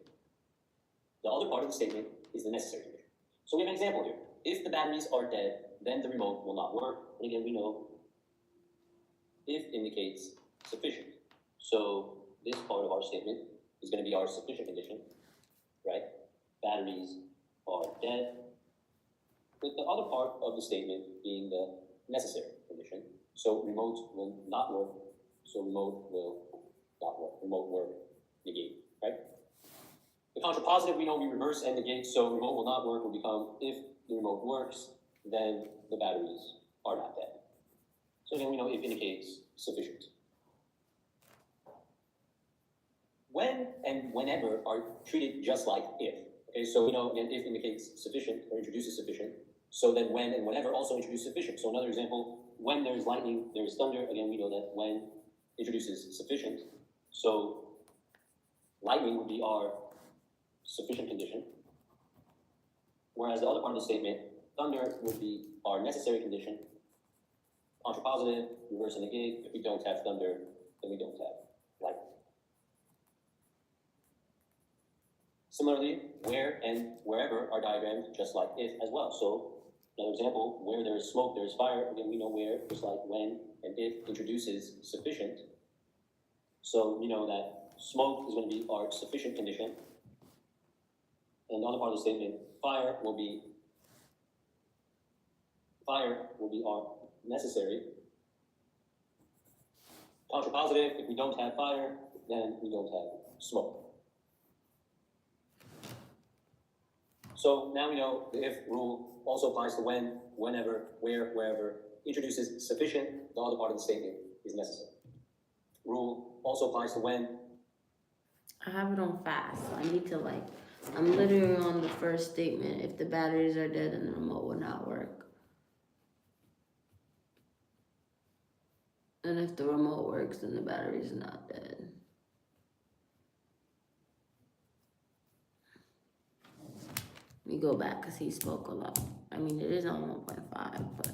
The other part of the statement is the necessary condition. So we have an example here. If the batteries are dead, then the remote will not work. And again, we know if indicates sufficient. So this part of our statement is going to be our sufficient condition, right? Batteries are dead. With the other part of the statement being the necessary condition. So remote will not work. So remote will not work. Remote work, negate, right? The contrapositive, we know we reverse and negate, so remote will not work will become if the remote works, then the batteries are not dead. So again, we know if indicates sufficient. When and whenever are treated just like if. Okay, so we know again if indicates sufficient or introduces sufficient. So then when and whenever also introduce sufficient. So another example, when there's lightning, there's thunder. Again, we know that when introduces sufficient. So lightning would be our sufficient condition. Whereas the other part of the statement, thunder would be our necessary condition. Contrapositive, reverse and negate. If we don't have thunder, then we don't have lightning. Similarly, where and wherever are diagrammed just like if as well. So, another example, where there is smoke, there is fire. Again, we know where, just like when and if introduces sufficient. So, we know that smoke is going to be our sufficient condition. And the other part of the statement, fire will be our necessary. Contrapositive, if we don't have fire, then we don't have smoke. So now we know the if rule also applies to when, whenever, where, wherever, introduces sufficient, the other part of the statement is necessary. Rule also applies to when. I have it on fast, so I need to I'm literally on the first statement. If the batteries are dead, then the remote will not work. And if the remote works, then the battery's not dead. Let me go back because he spoke a lot. I mean, it is on 1.5, but.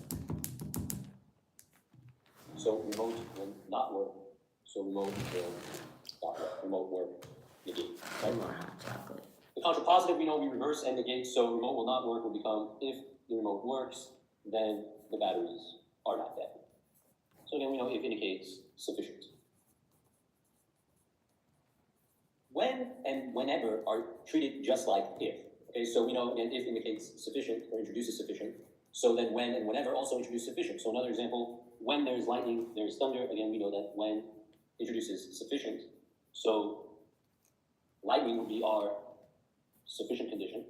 So remote will not work. So remote will not work. Remote work, negate. Right? More hot chocolate. The contrapositive we know we reverse and negate, so remote will not work will become if the remote works, then the batteries are not dead. So again, we know if indicates sufficient. When and whenever are treated just like if. Okay, so we know again if indicates sufficient or introduces sufficient. So then when and whenever also introduce sufficient. So another example, when there's lightning, there's thunder. Again, we know that when introduces sufficient. So lightning would be our sufficient condition.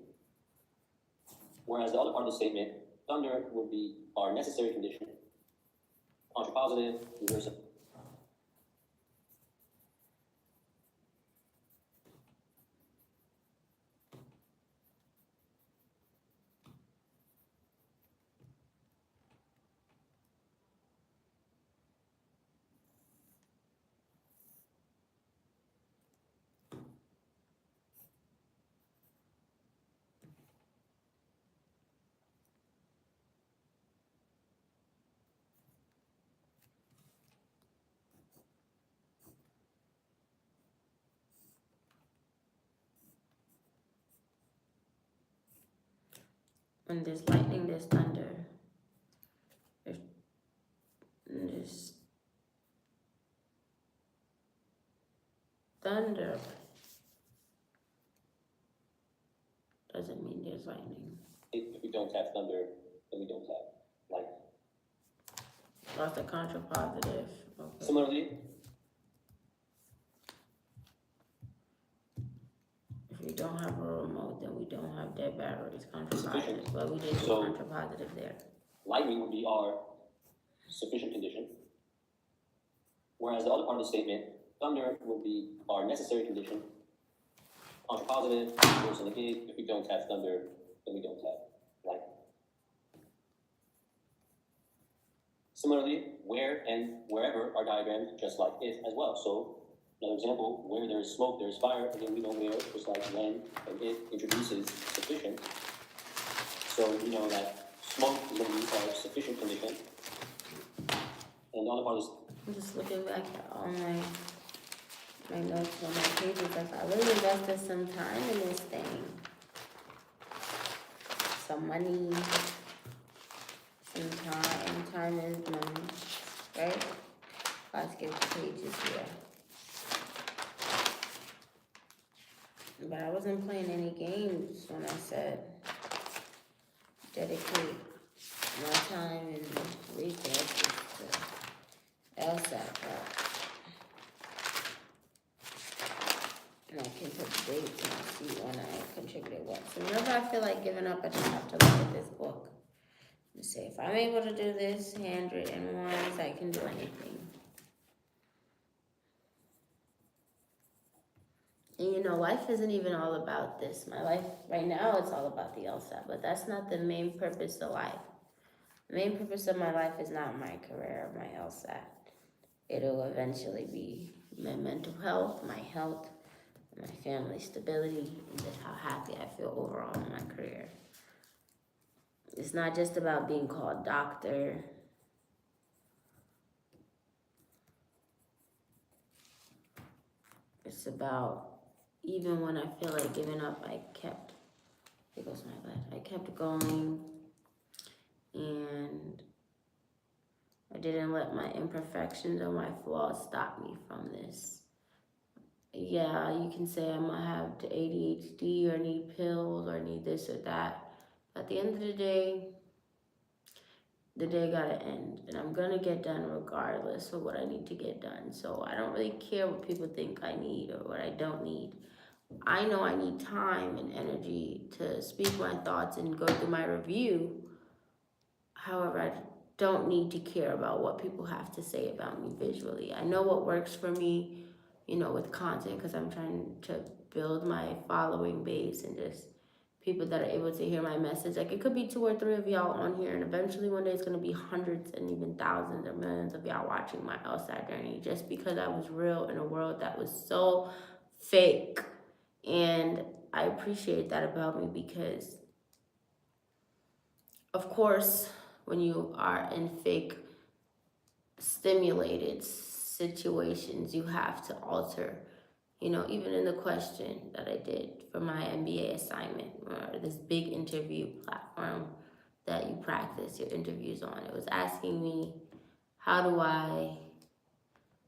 Whereas the other part of the statement, thunder would be our necessary condition. Contrapositive, reverse. When there's lightning, there's thunder. If there's thunder, doesn't mean there's lightning. If we don't have thunder, then we don't have lightning. That's the contrapositive. Okay. Similarly, If we don't have a remote, then we don't have dead batteries. Contrapositive, Sufficient. but we did do So- contrapositive there. lightning would be our sufficient condition. Whereas the other part of the statement, thunder would be our necessary condition. Contrapositive, reverse and negate. If we don't have thunder, then we don't have lightning. Similarly, where and wherever are diagrammed just like if as well. So another example, where there is smoke, there is fire. Again, we know where, just like when and if introduces sufficient. So we know that smoke is going to be our sufficient condition. And the other part is I'm just looking back at all my notes on my pages. I really invested some time in this thing. Some money, some time. Time is money, right? Let's get the pages here. But I wasn't playing any games when I said dedicate my time and resources to LSAT prep. And I can put the dates and see when I contributed what. So whenever I feel like giving up, I just have to look at this book and say, if I'm able to do this handwritten ones, I can do anything. And you know, life isn't even all about this. My life right now, it's all about the LSAT, but that's not the main purpose of life. The main purpose of my life is not my career or my LSAT. It'll eventually be my mental health, my family stability, and just how happy I feel overall in my career. It's not just about being called doctor. It's about even when I feel like giving up, here goes my lead. I kept going, and I didn't let my imperfections or my flaws stop me from this. Yeah, you can say I might have the ADHD or need pills or need this or that. At the end of the day gotta end, and I'm gonna get done regardless of what I need to get done. So I don't really care what people think I need or what I don't need. I know I need time and energy to speak my thoughts and go through my review. However, I don't need to care about what people have to say about me visually. I know what works for me, with content, because I'm trying to build my following base and just people that are able to hear my message. Like, it could be 2 or 3 of y'all on here, and eventually one day it's going to be hundreds and even thousands or millions of y'all watching my LSAT journey, just because I was real in a world that was so fake. And I appreciate that about me, because of course, when you are in fake stimulated situations, you have to alter, even in the question that I did for my MBA assignment, or this big interview platform that you practice your interviews on. It was asking me, how do I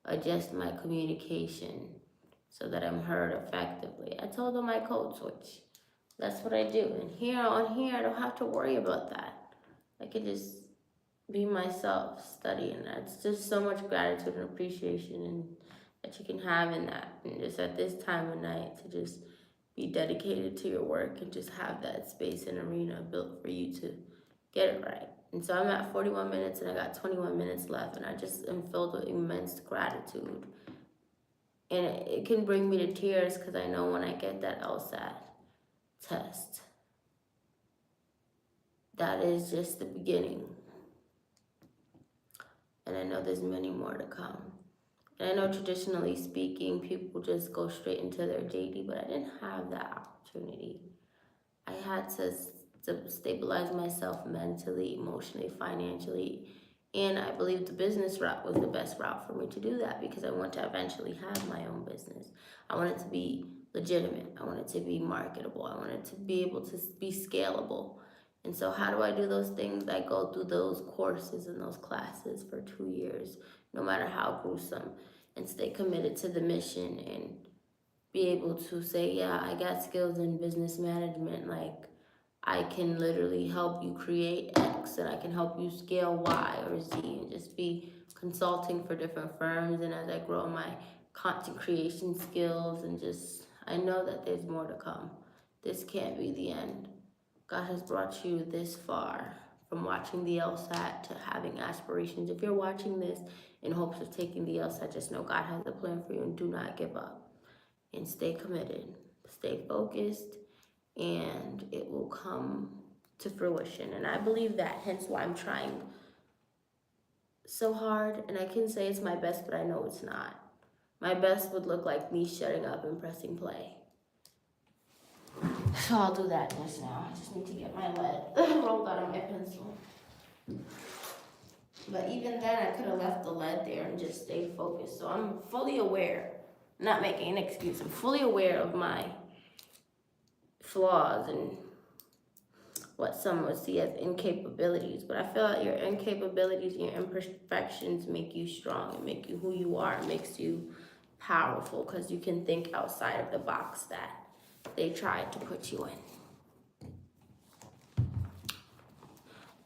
adjust my communication so that I'm heard effectively? I told them I code switch. That's what I do. And on here, I don't have to worry about that. I can just be myself, study, and that's just so much gratitude and appreciation and that you can have in that. And just at this time of night, to just be dedicated to your work and just have that space and arena built for you to get it right. And so I'm at 41 minutes and I got 21 minutes left, and I just am filled with immense gratitude. And it can bring me to tears, because I know when I get that LSAT test, that is just the beginning. And I know there's many more to come. And I know traditionally speaking, people just go straight into their JD, but I didn't have that opportunity. I had to stabilize myself mentally, emotionally, financially, and I believe the business route was the best route for me to do that, because I want to eventually have my own business. I want it to be legitimate. I want it to be marketable. I want it to be able to be scalable. And so how do I do those things? I go through those courses and those classes for 2 years, no matter how gruesome, and stay committed to the mission and be able to say, yeah, I got skills in business management. Like, I can literally help you create X, and I can help you scale Y or Z, and just be consulting for different firms. And as I grow my content creation skills, and just, I know that there's more to come. This can't be the end. God has brought you this far, from watching the LSAT to having aspirations. If you're watching this in hopes of taking the LSAT, just know God has a plan for you, and do not give up. And stay committed, stay focused, and it will come to fruition. And I believe that, hence why I'm trying so hard. And I can say it's my best, but I know it's not. My best would look like me shutting up and pressing play. So I'll do that just now. I just need to get my lead rolled out of my pencil. But even then, I could have left the lead there and just stayed focused. So I'm fully aware, not making an excuse, I'm fully aware of my flaws and what some would see as incapabilities. But I feel like your incapabilities and your imperfections make you strong and make you who you are. It makes you powerful, because you can think outside of the box that they tried to put you in.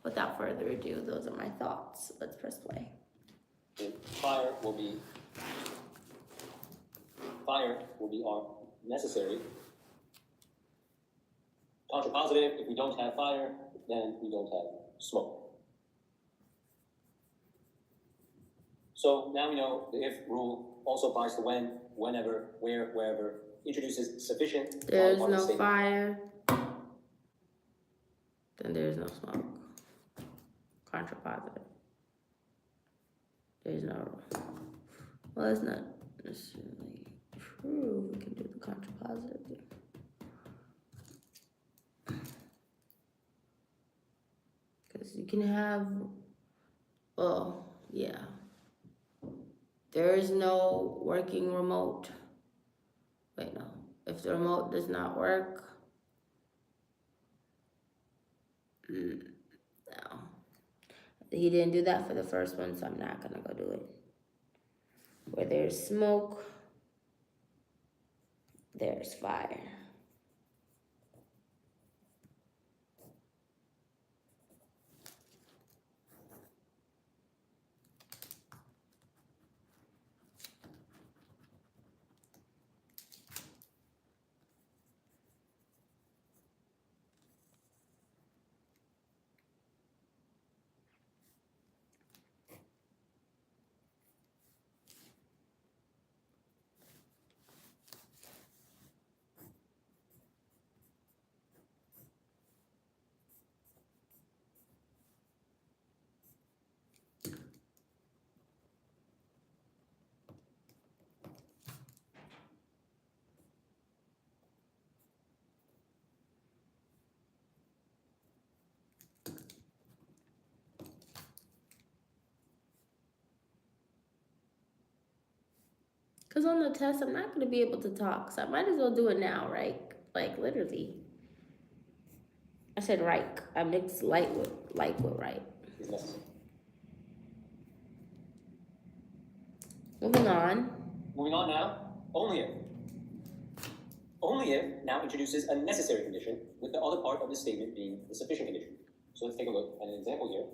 Without further ado, those are my thoughts. Let's press play. Fire will be necessary. Contrapositive, if we don't have fire, then we don't have smoke. So now we know the if rule also applies to when, whenever, where, wherever, introduces sufficient. There's no fire, then there's no smoke. Contrapositive. There's no, well, it's not necessarily true. We can do the contrapositive. Because you can have, well, yeah. There is no working remote. Wait, no. If If the remote does not work, no. He didn't do that for the first one, so I'm not gonna go do it. Where there's smoke, there's fire. Because on the test, I'm not going to be able to talk, so I might as well do it now, right? Like, literally. I said right. I mixed light with right. Is necessary. Moving on. Moving on now, only if. Only if now introduces a necessary condition, with the other part of the statement being the sufficient condition. So let's take a look at an example here.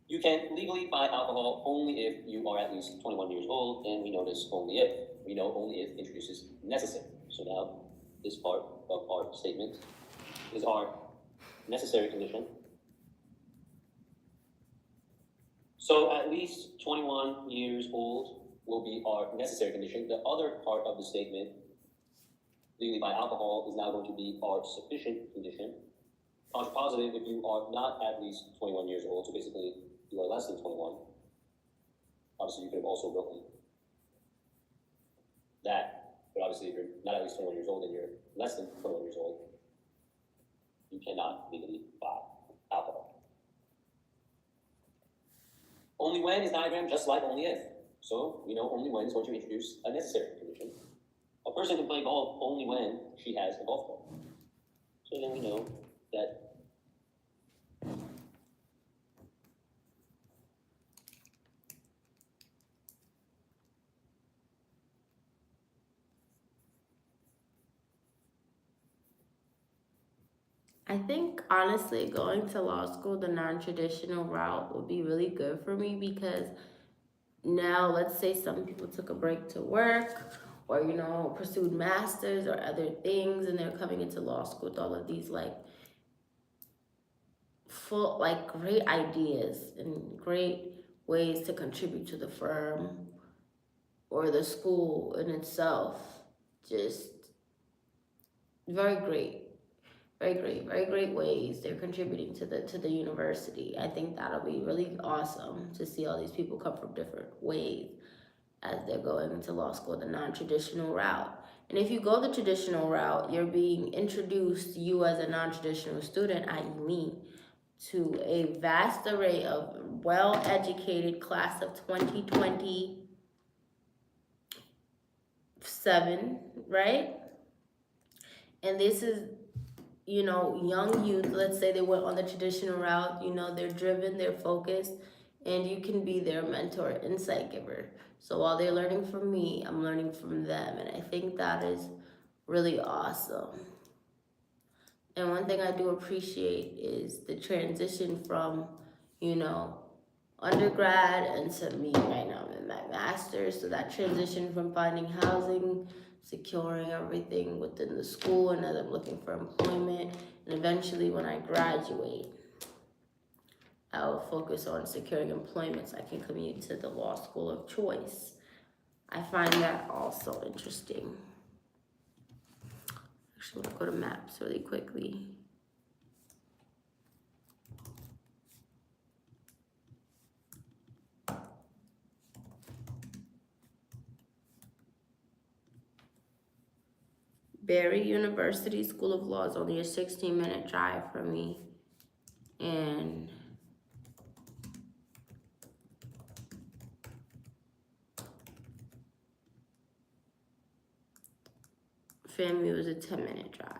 You can legally buy alcohol only if you are at least 21 years old, and we notice only if. We know only if introduces necessary. So now, this part of our statement is our necessary condition. So at least 21 years old will be our necessary condition. The other part of the statement, legally buy alcohol, is now going to be our sufficient condition. Contrapositive if you are not at least 21 years old, so basically you are less than 21. Obviously, you could have also written that, but obviously, if you're not at least 21 years old and you're less than 21 years old, you cannot legally buy alcohol. Only when is diagrammed just like only if. So we know only when is going to introduce a necessary condition. A person can play golf only when she has a golf ball. So then we know that I think honestly, going to law school the non-traditional route would be really good for me because now, let's say some people took a break to work or, pursued masters or other things, and they're coming into law school with all of these great ideas and great ways to contribute to the firm or the school in itself. Just very great. Very great ways they're contributing to the university. I think that'll be really awesome to see all these people come from different ways as they're going into law school the non-traditional route. And if you go the traditional route, you're being introduced, you as a non-traditional student, i.e. me, to a vast array of well-educated class of 2027, right? And this is young youth. Let's say they went on the traditional route, they're driven, they're focused, and you can be their mentor, insight giver. So while they're learning from me, I'm learning from them, and I think that is really awesome. And one thing I do appreciate is the transition from, undergrad into me right now in my master's. So that transition from finding housing, securing everything within the school, and as I'm looking for employment, and eventually when I graduate, I will focus on securing employment so I can commute to the law school of choice. I find that also interesting. Actually, I'm gonna go to maps really quickly. Barry University School of Law is only a 16-minute drive from me. And FAMU is a 10-minute drive.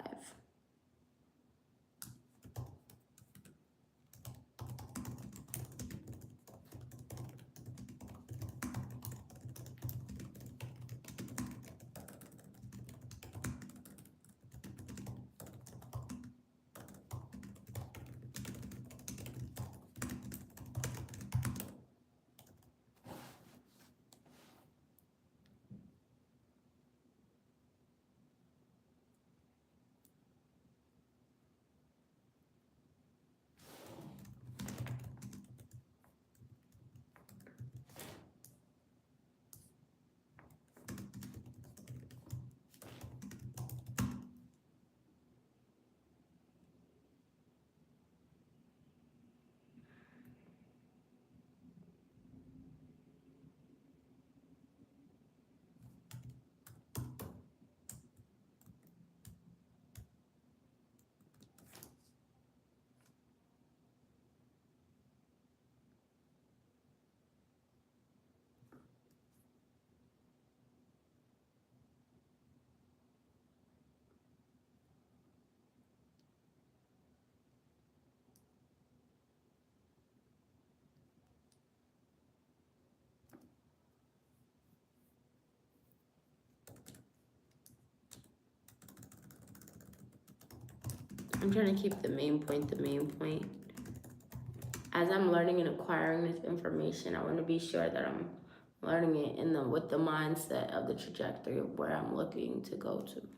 I'm trying to keep the main point the main point. As I'm learning and acquiring this information, I want to be sure that I'm learning it with the mindset of the trajectory of where I'm looking to go to.